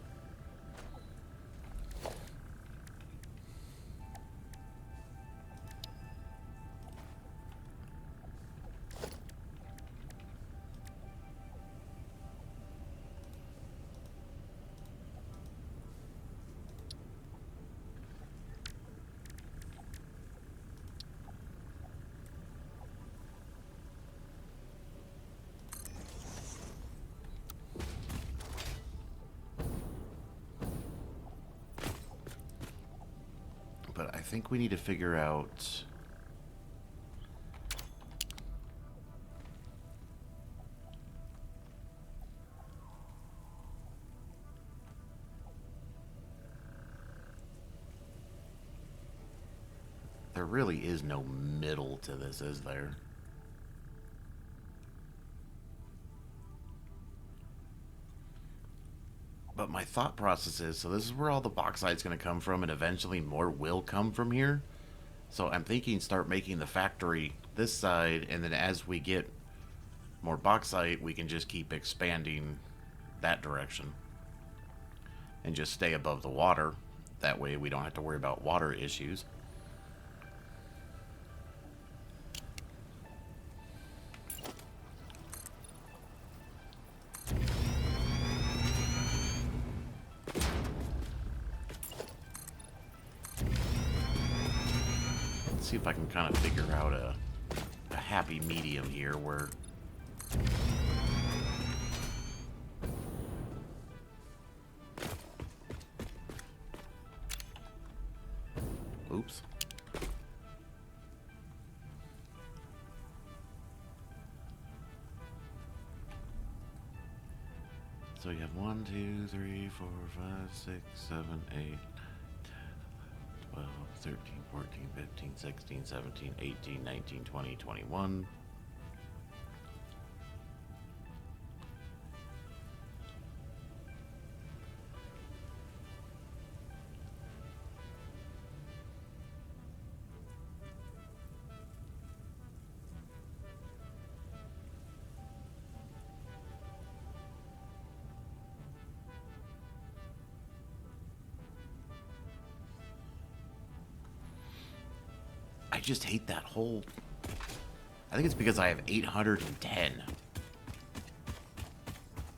But I think we need to figure out... There really is no middle to this, is there? But my thought process is, so this is where all the bauxite's going to come from, and eventually more will come from here. So I'm thinking start making the factory this side, and then as we get more bauxite, we can just keep expanding that direction. And just stay above the water. That way we don't have to worry about water issues. See if I can kind of figure out a happy medium here where... Oops. So you have 1, 2, 3, 4, 5, 6, 7, 8, 12, 13, 14, 15, 16, 17, 18, 19, 20, 21. I just hate that whole... I think it's because I have 810.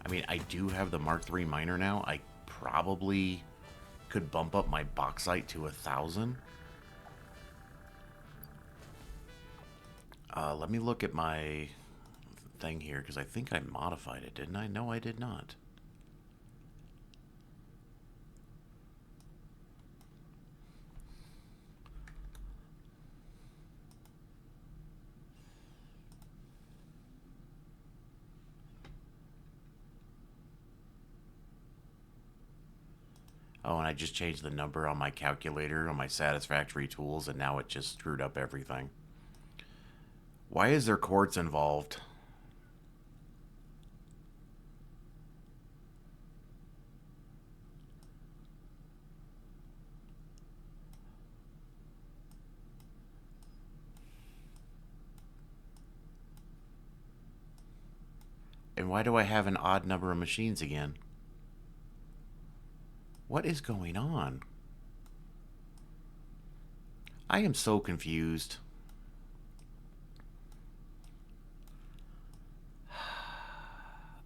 I mean, I do have the Mark III miner now. I probably could bump up my bauxite to 1,000. Let me look at my thing here, because I think I modified it, didn't I? No, I did not. Oh, and I just changed the number on my calculator on my Satisfactory tools, and now it just screwed up everything. Why is there quartz involved? And why do I have an odd number of machines again? What is going on? I am so confused.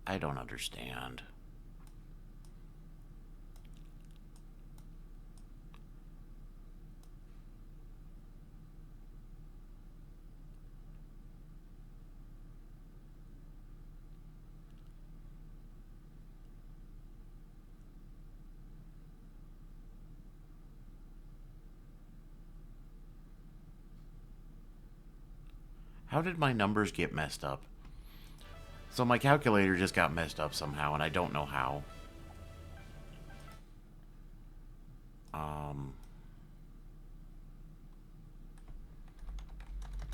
I don't understand. How did my numbers get messed up? So my calculator just got messed up somehow, and I don't know how.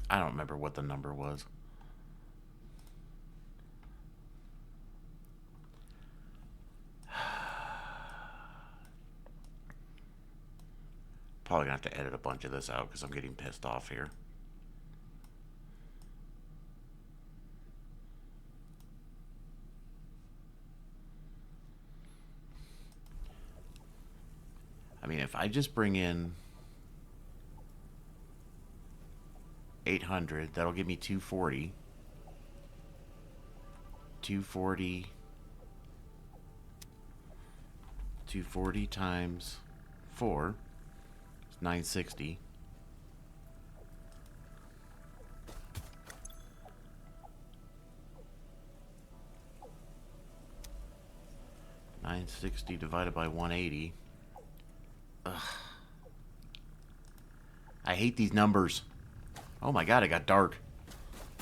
I don't remember what the number was. Probably gonna have to edit a bunch of this out because I'm getting pissed off here. I mean, if I just bring in 800, that'll give me 240. 240. 240 times 4 is 960. $960 divided by 180. Ugh. I hate these numbers. Oh my god, it got dark.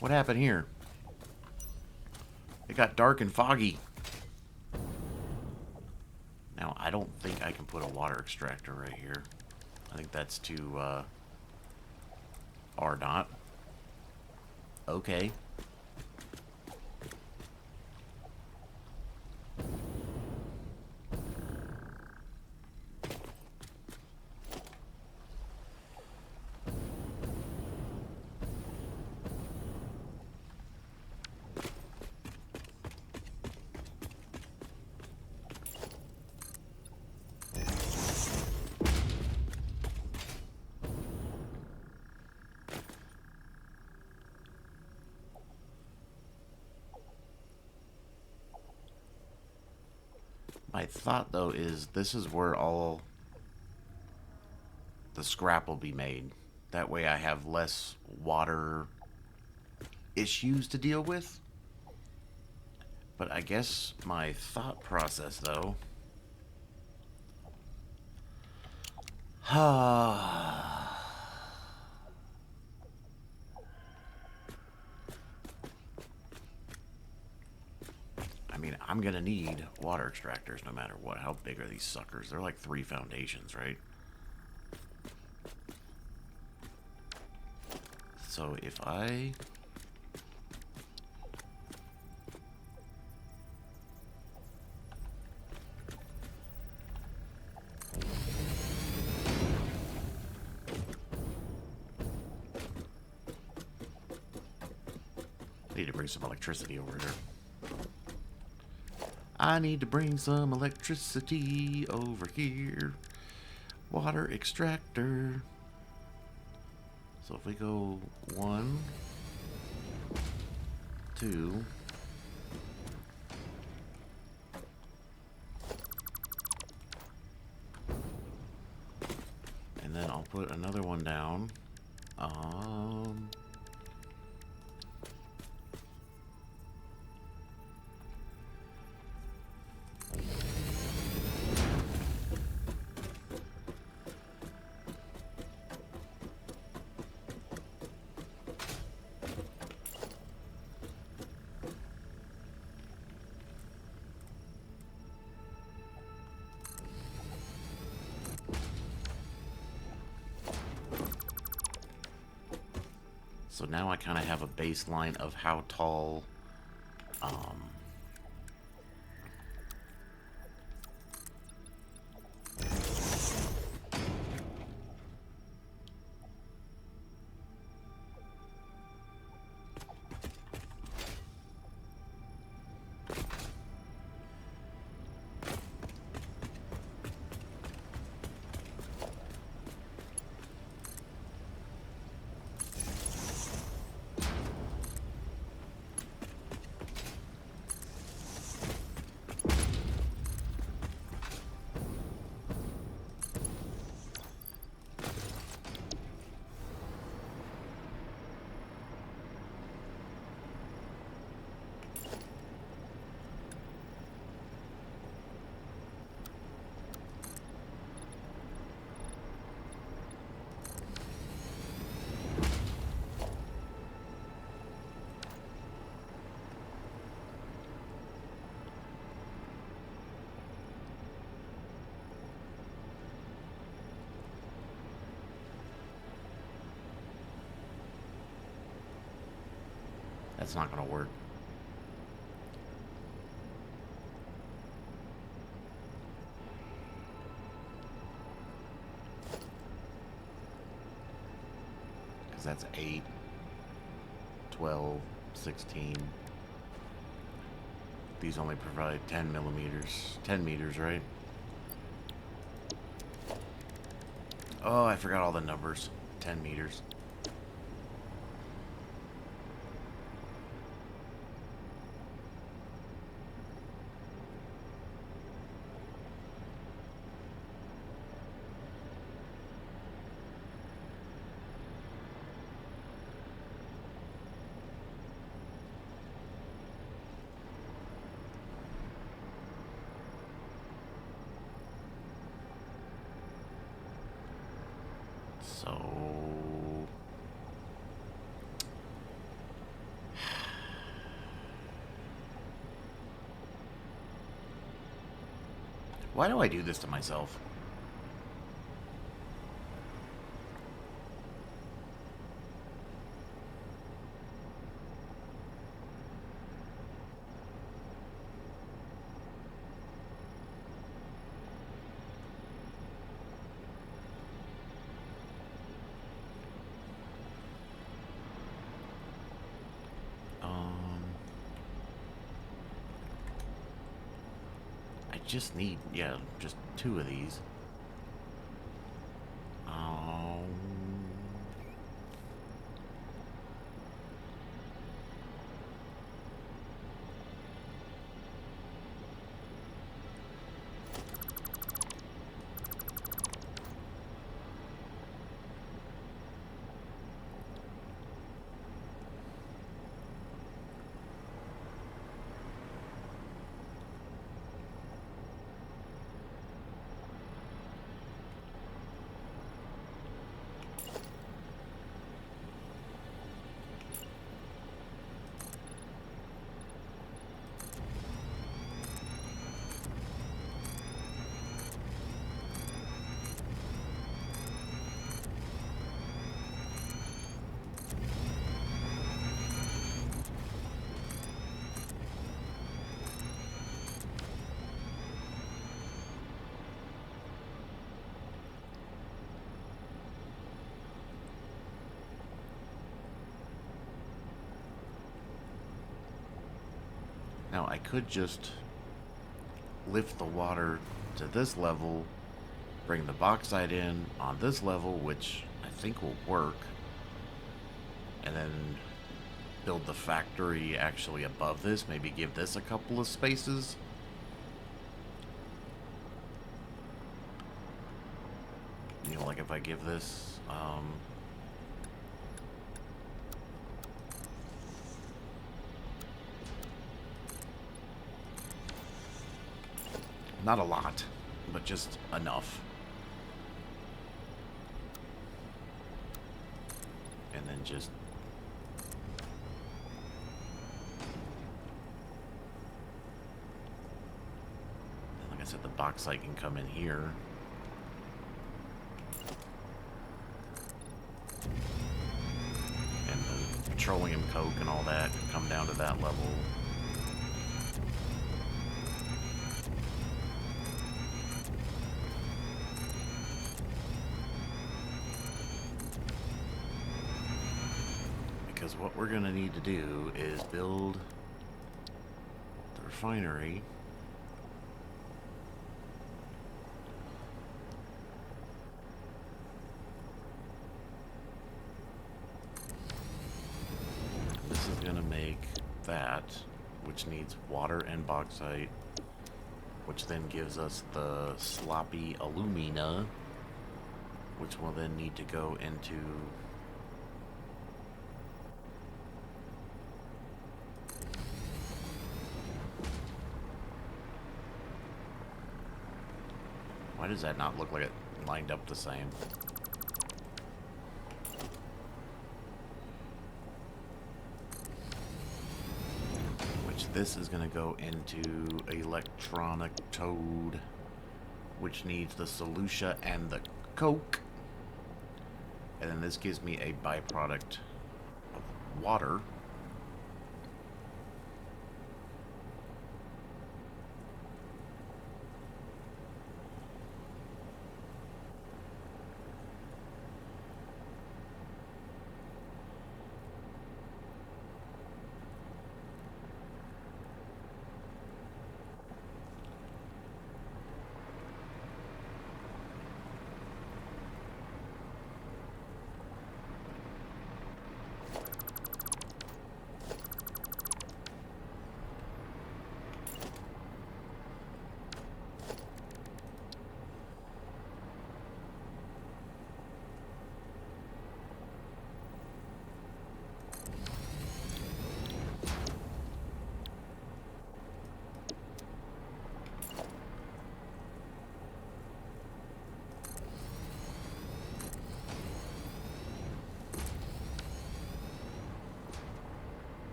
What happened here? It got dark and foggy. Now, I don't think I can put a water extractor right here. I think that's too, R dot. Okay. My thought, though, is this is where all the scrap will be made. That way I have less water issues to deal with. But I guess my thought process, though... I mean, I'm gonna need water extractors no matter what. How big are these suckers? They're like 3 foundations, right? So if I... need to bring some electricity over here. I need to bring some electricity over here. Water extractor. So if we go 1, 2, and then I'll put another one down. So now I kind of have a baseline of how tall, that's not going to work. Because that's 8, 12, 16. These only provide 10 millimeters. 10 meters, right? Oh, I forgot all the numbers. 10 meters. So why do I do this to myself? I just need, yeah, just 2 of these. Now I could just lift the water to this level, bring the bauxite in on this level, which I think will work, and then build the factory actually above this, maybe give this a couple of spaces. You know, like if I give this, not a lot, but just enough. And then just like I said, the bauxite can come in here. And the petroleum coke and all that can come down to that level. Because what we're going to need to do is build the refinery. This is going to make that, which needs water and bauxite, which then gives us the sloppy alumina, which will then need to go into why does that not look like it lined up the same? Which this is going to go into electronic toad, which needs the solution and the coke. And then this gives me a byproduct of water,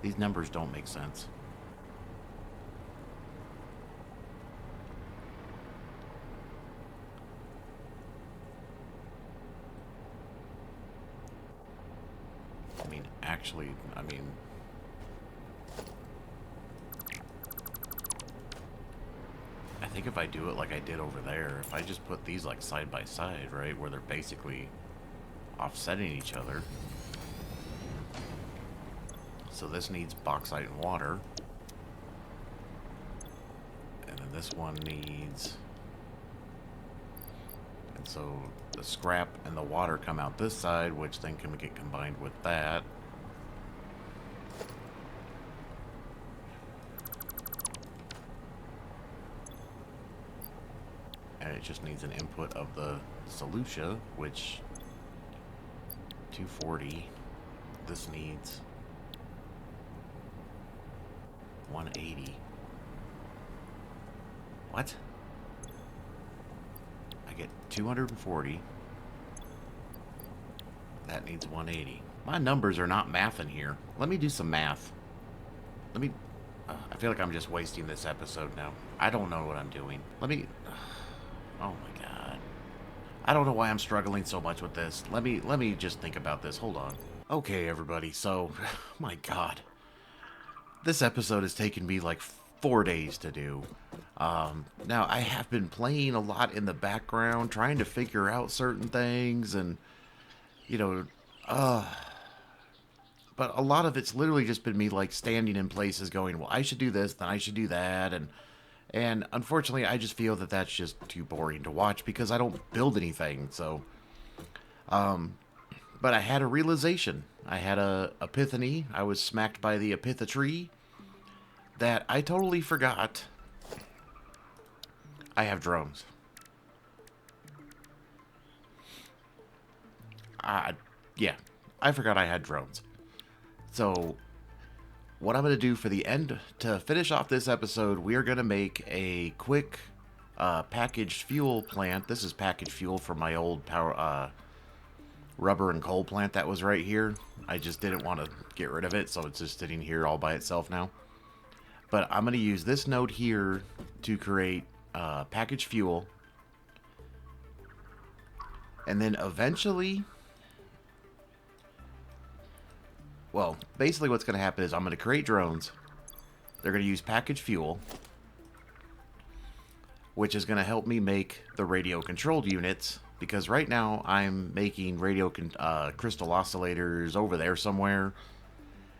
These numbers don't make sense. I mean, actually, I think if I do it like I did over there, if I just put these like side by side, right, where they're basically offsetting each other. So this needs bauxite and water. And then this one needs... And so the scrap and the water come out this side, which then can get combined with that. And it just needs an input of the solution, which 240. This needs 180. What? I get 240. That needs 180. My numbers are not mathing here. Let me do some math. Let me... I feel like I'm just wasting this episode now. I don't know what I'm doing. Let me... Oh my god. I don't know why I'm struggling so much with this. Let me just think about this. Hold on. Okay, everybody. So, my god. This episode has taken me like 4 days to do. Now, I have been playing a lot in the background, trying to figure out certain things, and, you know, but a lot of it's literally just been me, like, standing in places going, well, I should do this, then I should do that, and unfortunately, I just feel that that's just too boring to watch because I don't build anything, so, but I had a realization. I had a epiphany. I was smacked by the tree that I totally forgot I have drones. Yeah, I forgot I had drones. So, what I'm going to do for the end, to finish off this episode, we are going to make a quick packaged fuel plant. This is packaged fuel from my old power rubber and coal plant that was right here. I just didn't want to get rid of it, so it's just sitting here all by itself now. But I'm going to use this node here to create packaged fuel. And then eventually... Well, basically what's going to happen is I'm going to create drones. They're going to use packaged fuel, which is going to help me make the radio-controlled units, because right now I'm making radio crystal oscillators over there somewhere,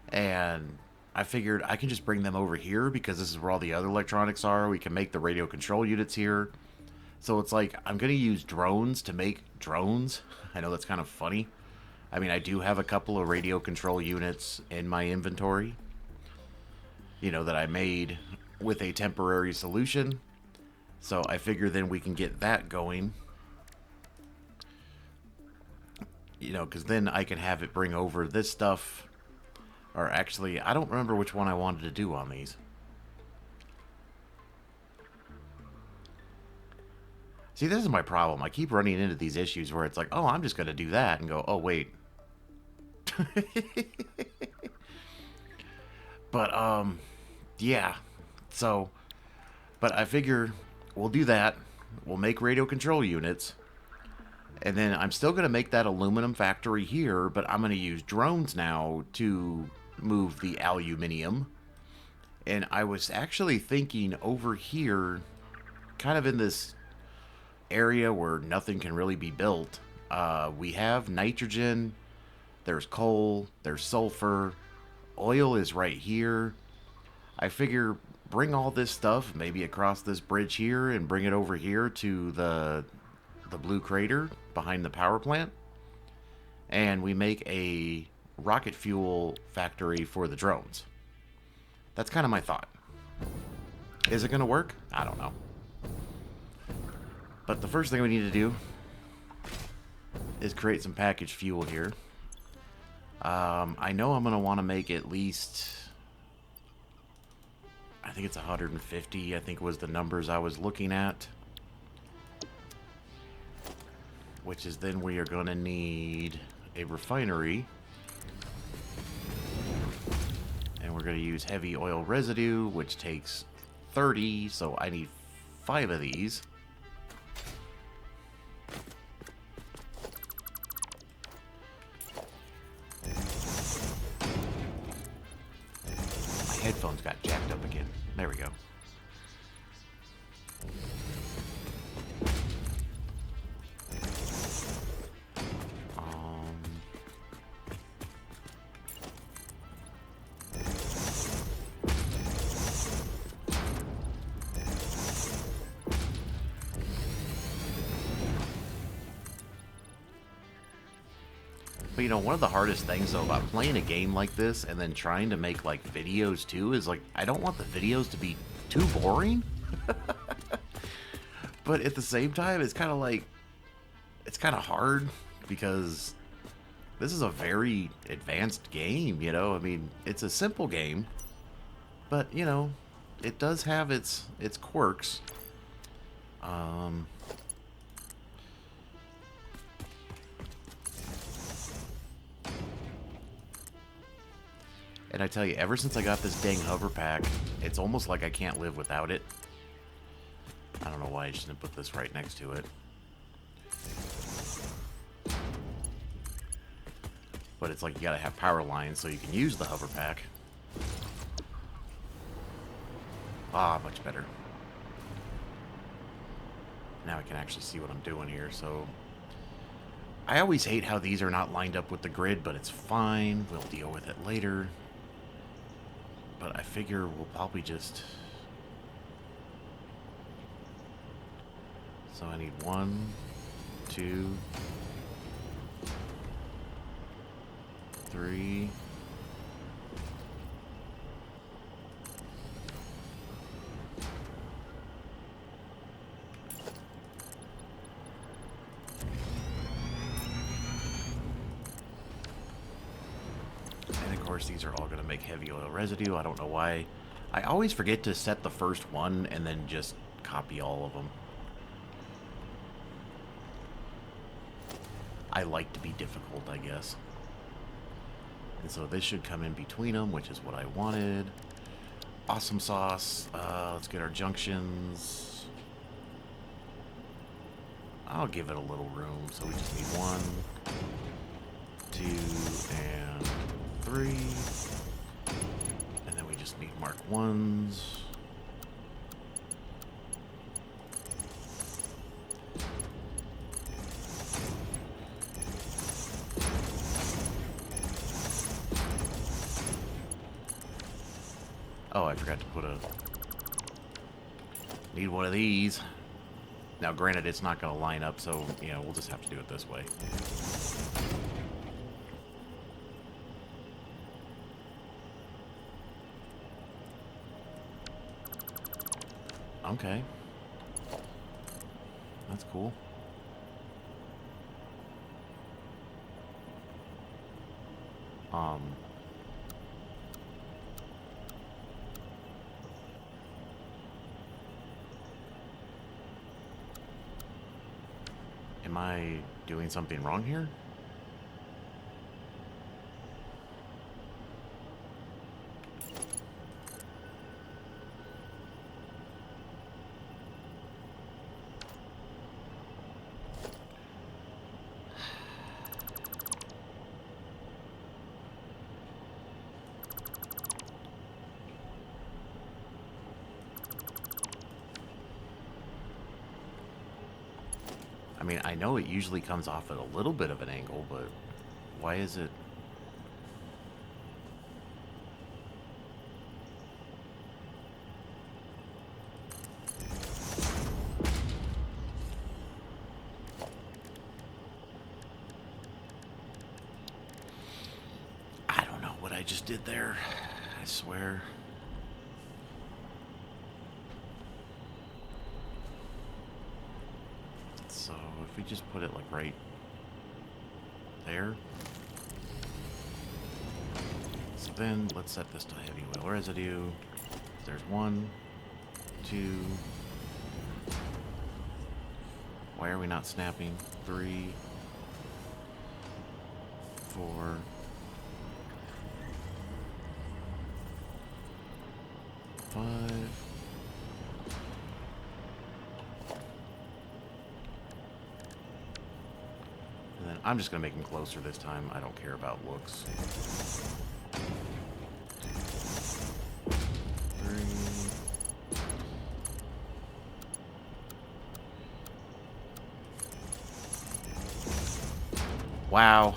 and I figured I can just bring them over here because this is where all the other electronics are. We can make the radio control units here. So it's like I'm going to use drones to make drones. I know that's kind of funny. I mean, I do have a couple of radio control units in my inventory, you know, that I made with a temporary solution. So I figure then we can get that going, you know, because then I can have it bring over this stuff. Or actually, I don't remember which one I wanted to do on these. See, this is my problem. I keep running into these issues where it's like, oh, I'm just going to do that, and go, oh, wait. But, yeah. So, but I figure we'll do that. We'll make radio control units. And then I'm still going to make that aluminum factory here, but I'm going to use drones now to move the aluminium. And I was actually thinking over here, kind of in this area where nothing can really be built, we have nitrogen, there's coal, there's sulfur, oil is right here. I figure bring all this stuff maybe across this bridge here and bring it over here to the blue crater behind the power plant, and we make a rocket fuel factory for the drones. That's kind of my thought. Is it going to work? I don't know. But the first thing we need to do is create some packaged fuel here. I know I'm going to want to make at least... I think it's 150, I think was the numbers I was looking at. Which is then we are going to need a refinery. And we're going to use heavy oil residue, which takes 30, so I need 5 of these. My headphones got jacked up again. There we go. But you know, one of the hardest things though about playing a game like this and then trying to make like videos too is like I don't want the videos to be too boring. But at the same time, it's kind of like it's kind of hard because this is a very advanced game, you know? I mean, it's a simple game, but you know, it does have its quirks. And I tell you, ever since I got this dang hover pack, it's almost like I can't live without it. I don't know why I shouldn't put this right next to it. But it's like you gotta have power lines so you can use the hover pack. Ah, much better. Now I can actually see what I'm doing here, so... I always hate how these are not lined up with the grid, but it's fine. We'll deal with it later. But I figure we'll probably just... So I need 1, 2, 3... Of course, these are all going to make heavy oil residue. I don't know why. I always forget to set the first one and then just copy all of them. I like to be difficult, I guess. And so this should come in between them, which is what I wanted. Awesome sauce. Let's get our junctions. I'll give it a little room, so we just need 1, 2, and 3, and then we just need mark 1s. Oh, I forgot to put a... Need one of these. Now, granted, it's not going to line up, so, you know, we'll just have to do it this way. Okay. That's cool. Am I doing something wrong here? I mean, I know it usually comes off at a little bit of an angle, but why is it... I don't know what I just did there. I swear. So if we just put it like right there. So then let's set this to heavy oil residue. There's 1, 2. Why are we not snapping? 3, 4. I'm just going to make them closer this time. I don't care about looks. 3. Wow.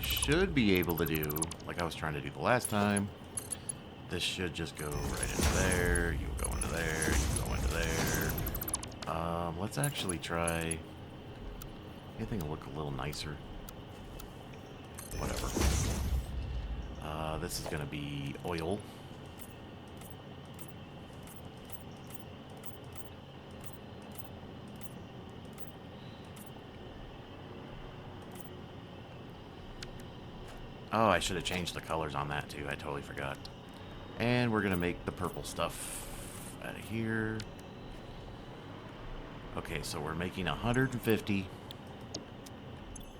Should be able to do, like I was trying to do the last time, this should just go right into there, you go into there, you go into there. Let's actually try anything to look a little nicer. Whatever. This is going to be oil. Oh, I should have changed the colors on that too. I totally forgot. And we're going to make the purple stuff out of here. Okay, so we're making 150.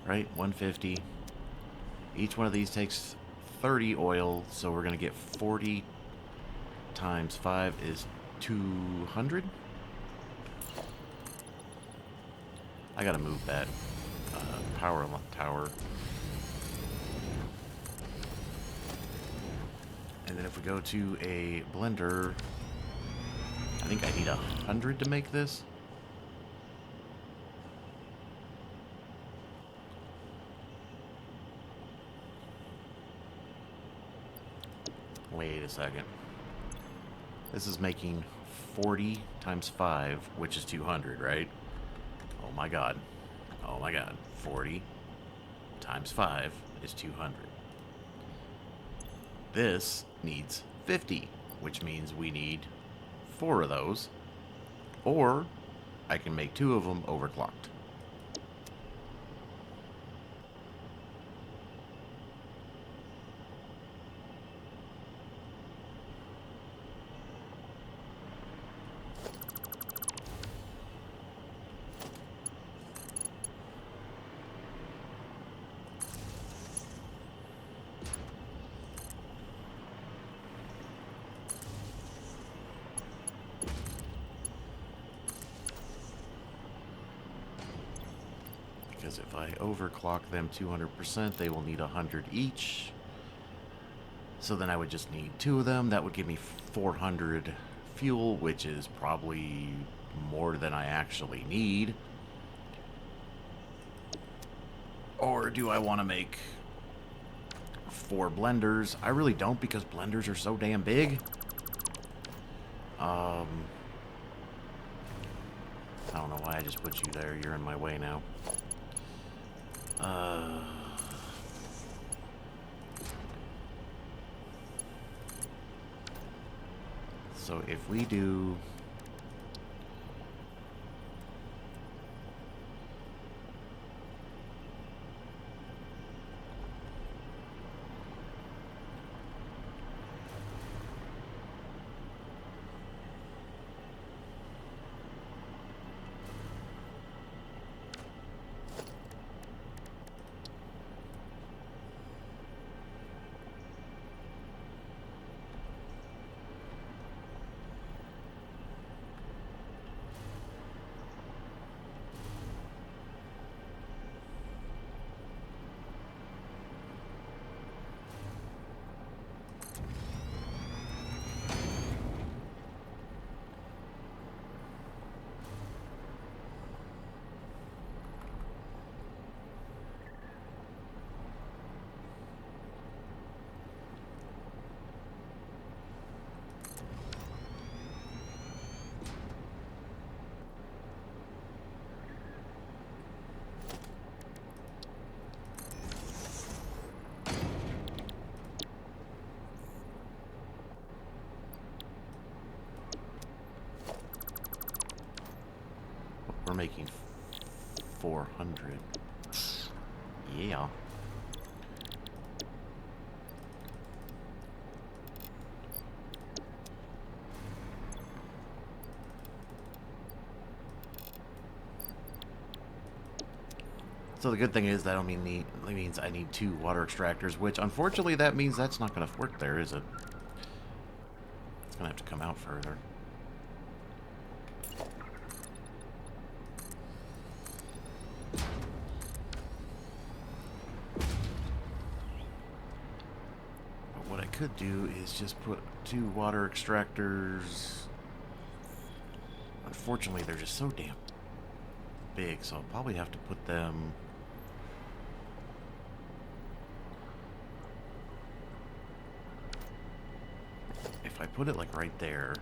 Right? 150. Each one of these takes 30 oil, so we're going to get 40 times 5 is 200. I got to move that power tower. And then if we go to a blender, I think I need 100 to make this. Wait a second. This is making 40 times 5, which is 200, right? Oh my god. Oh my god. 40 times 5 is 200. This needs 50, which means we need 4 of those. Or I can make 2 of them overclocked. Because if I overclock them 200%, they will need 100 each. So then I would just need 2 of them. That would give me 400 fuel, which is probably more than I actually need. Or do I want to make 4 blenders? I really don't, because blenders are so damn big. I don't know why I just put you there. You're in my way now. So if we do... We're making 400. Yeah. So the good thing is that means I need 2 water extractors, which unfortunately that means that's not going to work there, is it? It's going to have to come out further. But what I could do is just put 2 water extractors. Unfortunately, they're just so damn big, so I'll probably have to put them... If I put it like right there...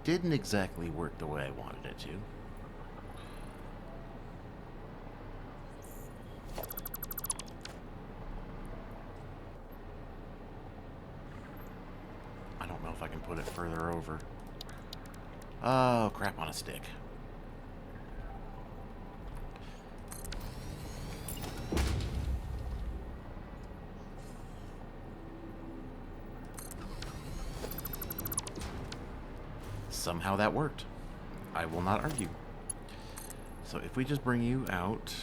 didn't exactly work the way I wanted it to. I don't know if I can put it further over. Oh, crap on a stick. Somehow that worked. I will not argue. So if we just bring you out...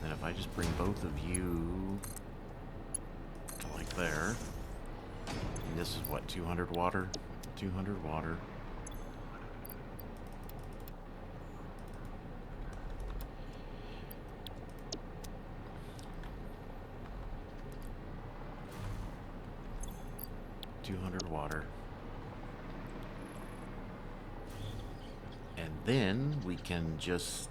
And if I just bring both of you to like there, and this is what, 200 water? 200 water. Water. And then we can just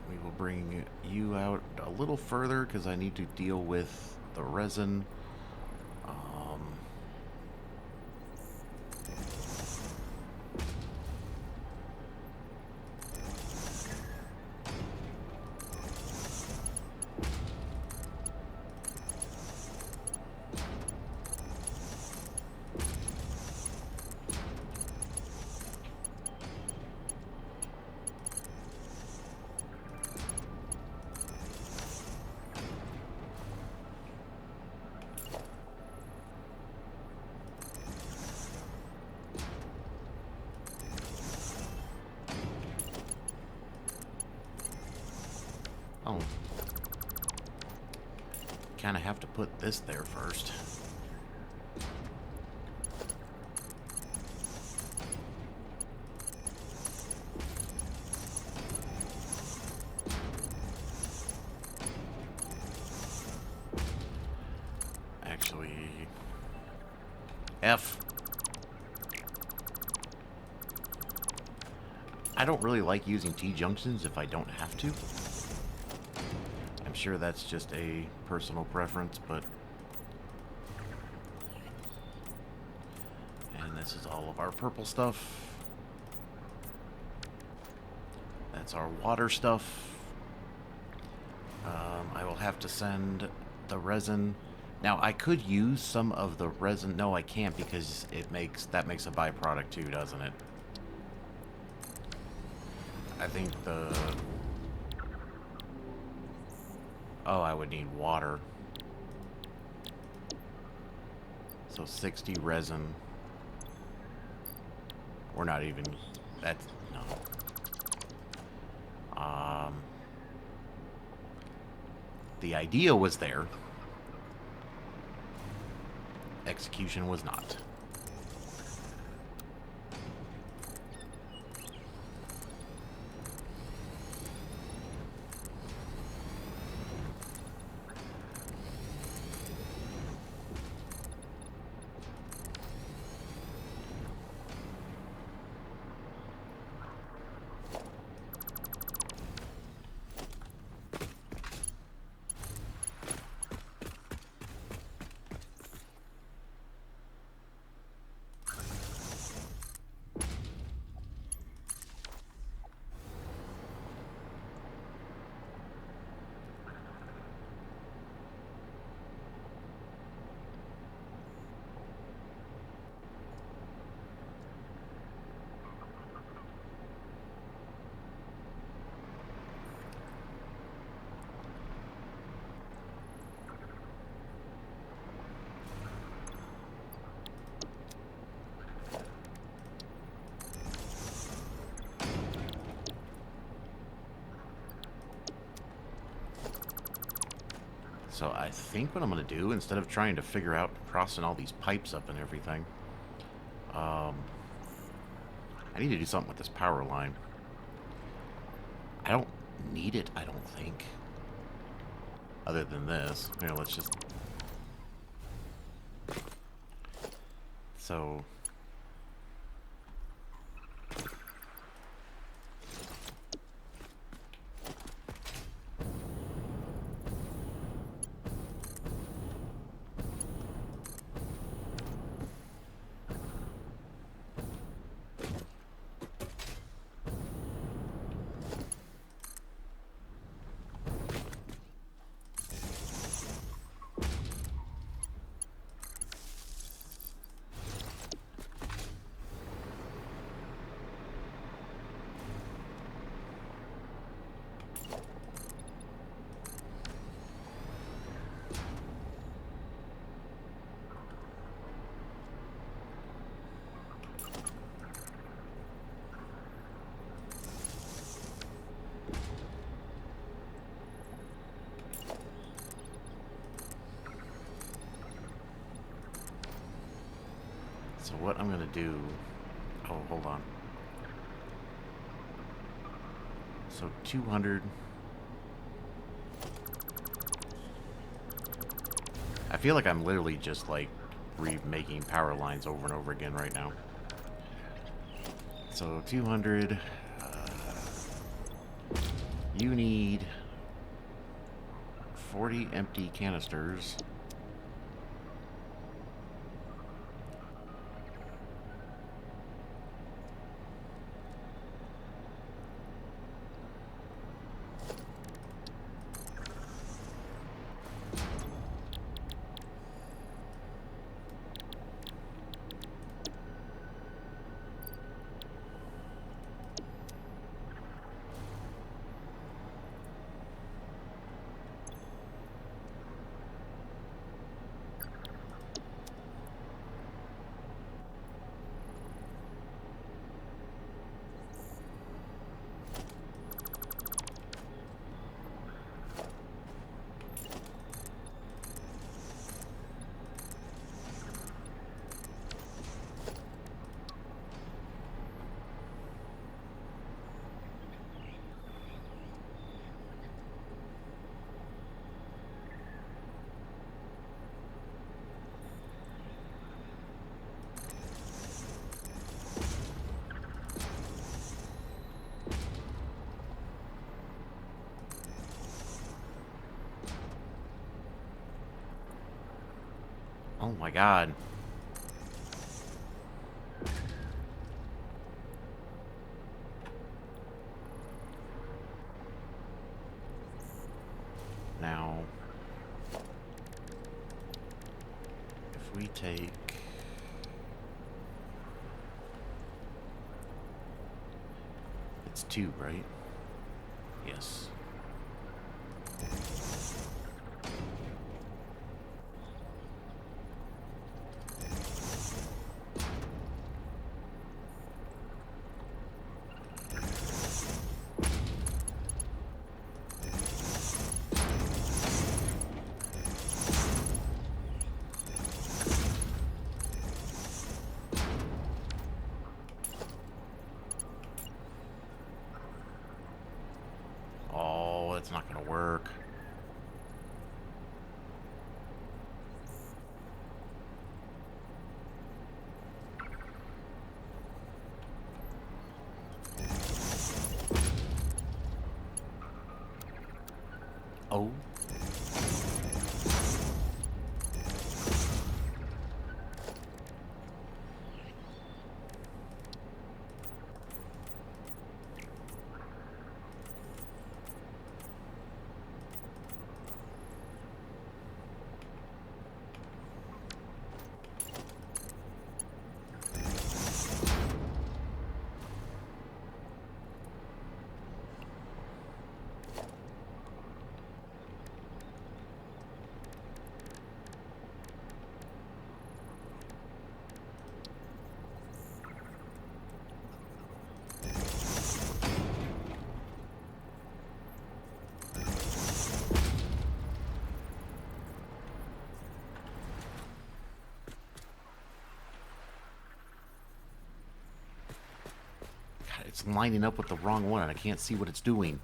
we will bring you out a little further because I need to deal with the resin. Oh. Kind of have to put this there first. Actually, F. I don't really like using T-junctions if I don't have to. I'm sure that's just a personal preference, but... And this is all of our purple stuff. That's our water stuff. I will have to send the resin. Now, I could use some of the resin. No, I can't because that makes a byproduct too, doesn't it? I think the... Oh, I would need water. So 60 resin. Or not even... That's... No. The idea was there. Execution was not. So I think what I'm going to do, instead of trying to figure out crossing all these pipes up and everything, I need to do something with this power line. I don't need it, I don't think. Other than this. Here, let's just... So... So what I'm going to do... Oh, hold on. So 200... I feel like I'm literally just, like, remaking power lines over and over again right now. So 200... you need 40 empty canisters. Oh my god. Now, if we take... It's 2, right? Yes. Oh, it's not gonna work. Oh. It's lining up with the wrong one and I can't see what it's doing.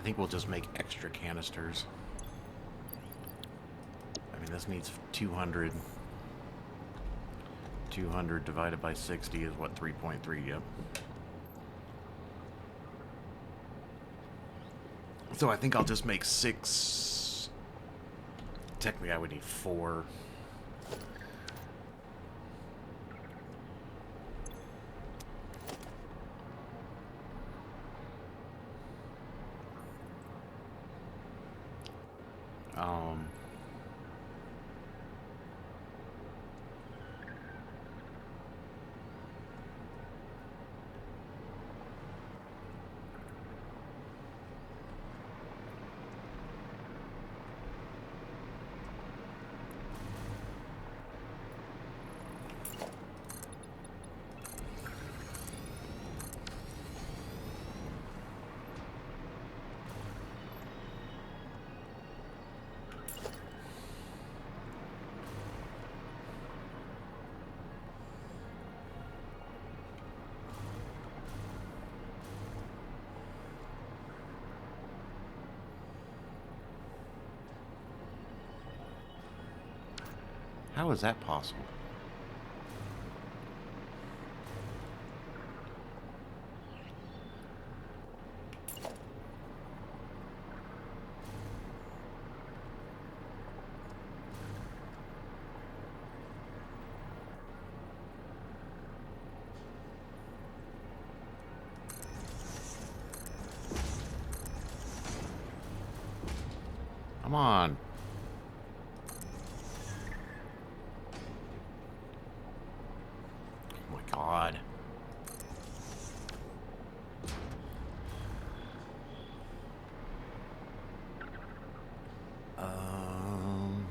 I think we'll just make extra canisters. I mean, this needs 200. 200 divided by 60 is what, 3.3, yep. So I think I'll just make 6. Technically, I would need 4. How is that possible? Come on. Oh my god. Um...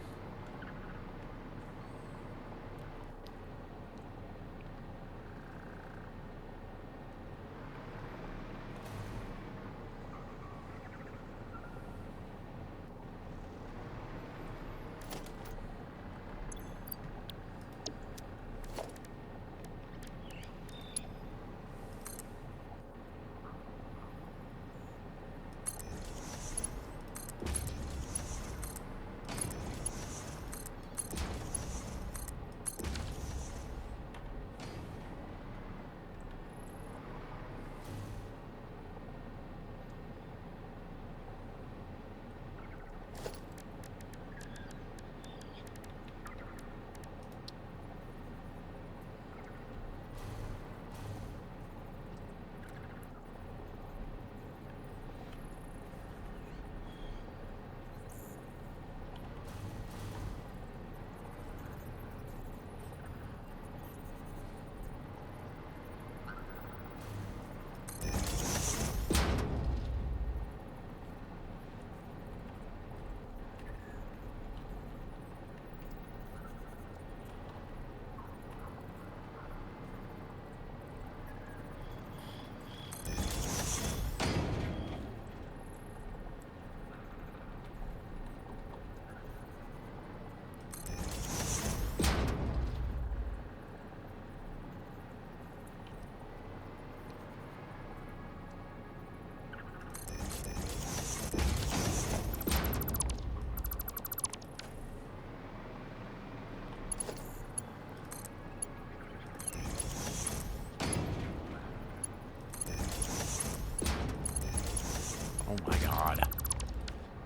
Oh my god.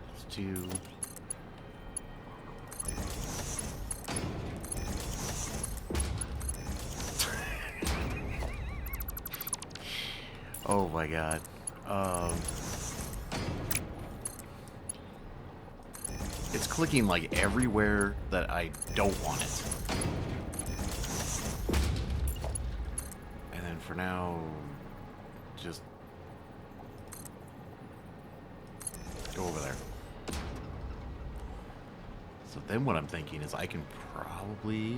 Let's do... Oh my god. It's clicking like everywhere that I don't want it. And then for now, just go over there. So then what I'm thinking is I can probably...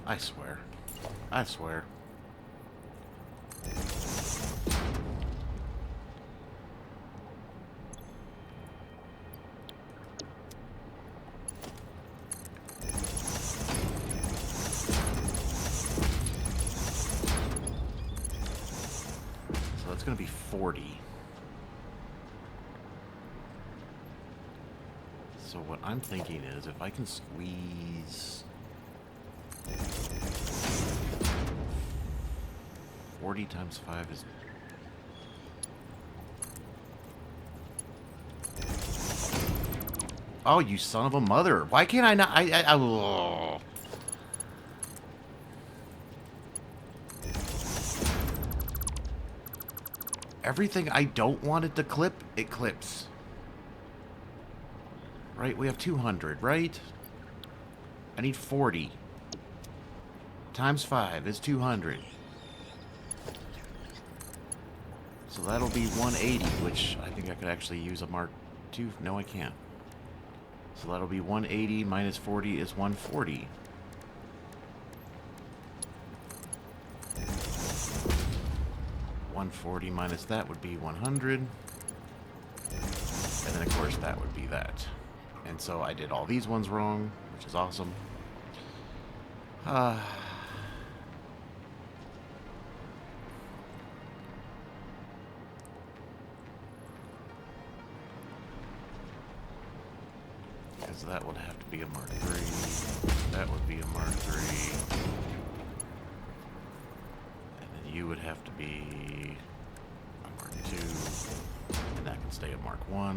I swear. I swear. So that's going to be 40. So what I'm thinking is if I can squeeze 40 times 5 is... Oh, you son of a mother. Why can't I not... oh. Everything I don't want it to clip, it clips. Right? We have 200, right? I need 40. Times 5 is 200. So that'll be 180, which I think I could actually use a Mark II. No, I can't. So that'll be 180 minus 40 is 140. $140 minus that would be 100. And then, of course, that would be that. And so I did all these ones wrong, which is awesome. Because that would have to be a Mark III. That would be a Mark III. And then you would have to be a Mark II. And that can stay a Mark I.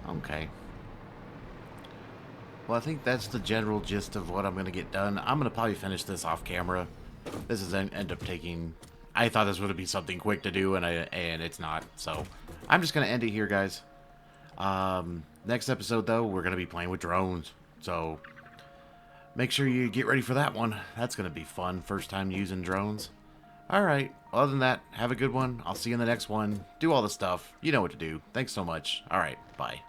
Okay. Well, I think that's the general gist of what I'm going to get done. I'm going to probably finish this off camera. This is end up taking... I thought this would be something quick to do, and it's not. So, I'm just going to end it here, guys. Next episode, though, we're going to be playing with drones. So, make sure you get ready for that one. That's going to be fun. First time using drones. Alright, other than that, have a good one. I'll see you in the next one. Do all the stuff. You know what to do. Thanks so much. Alright, bye.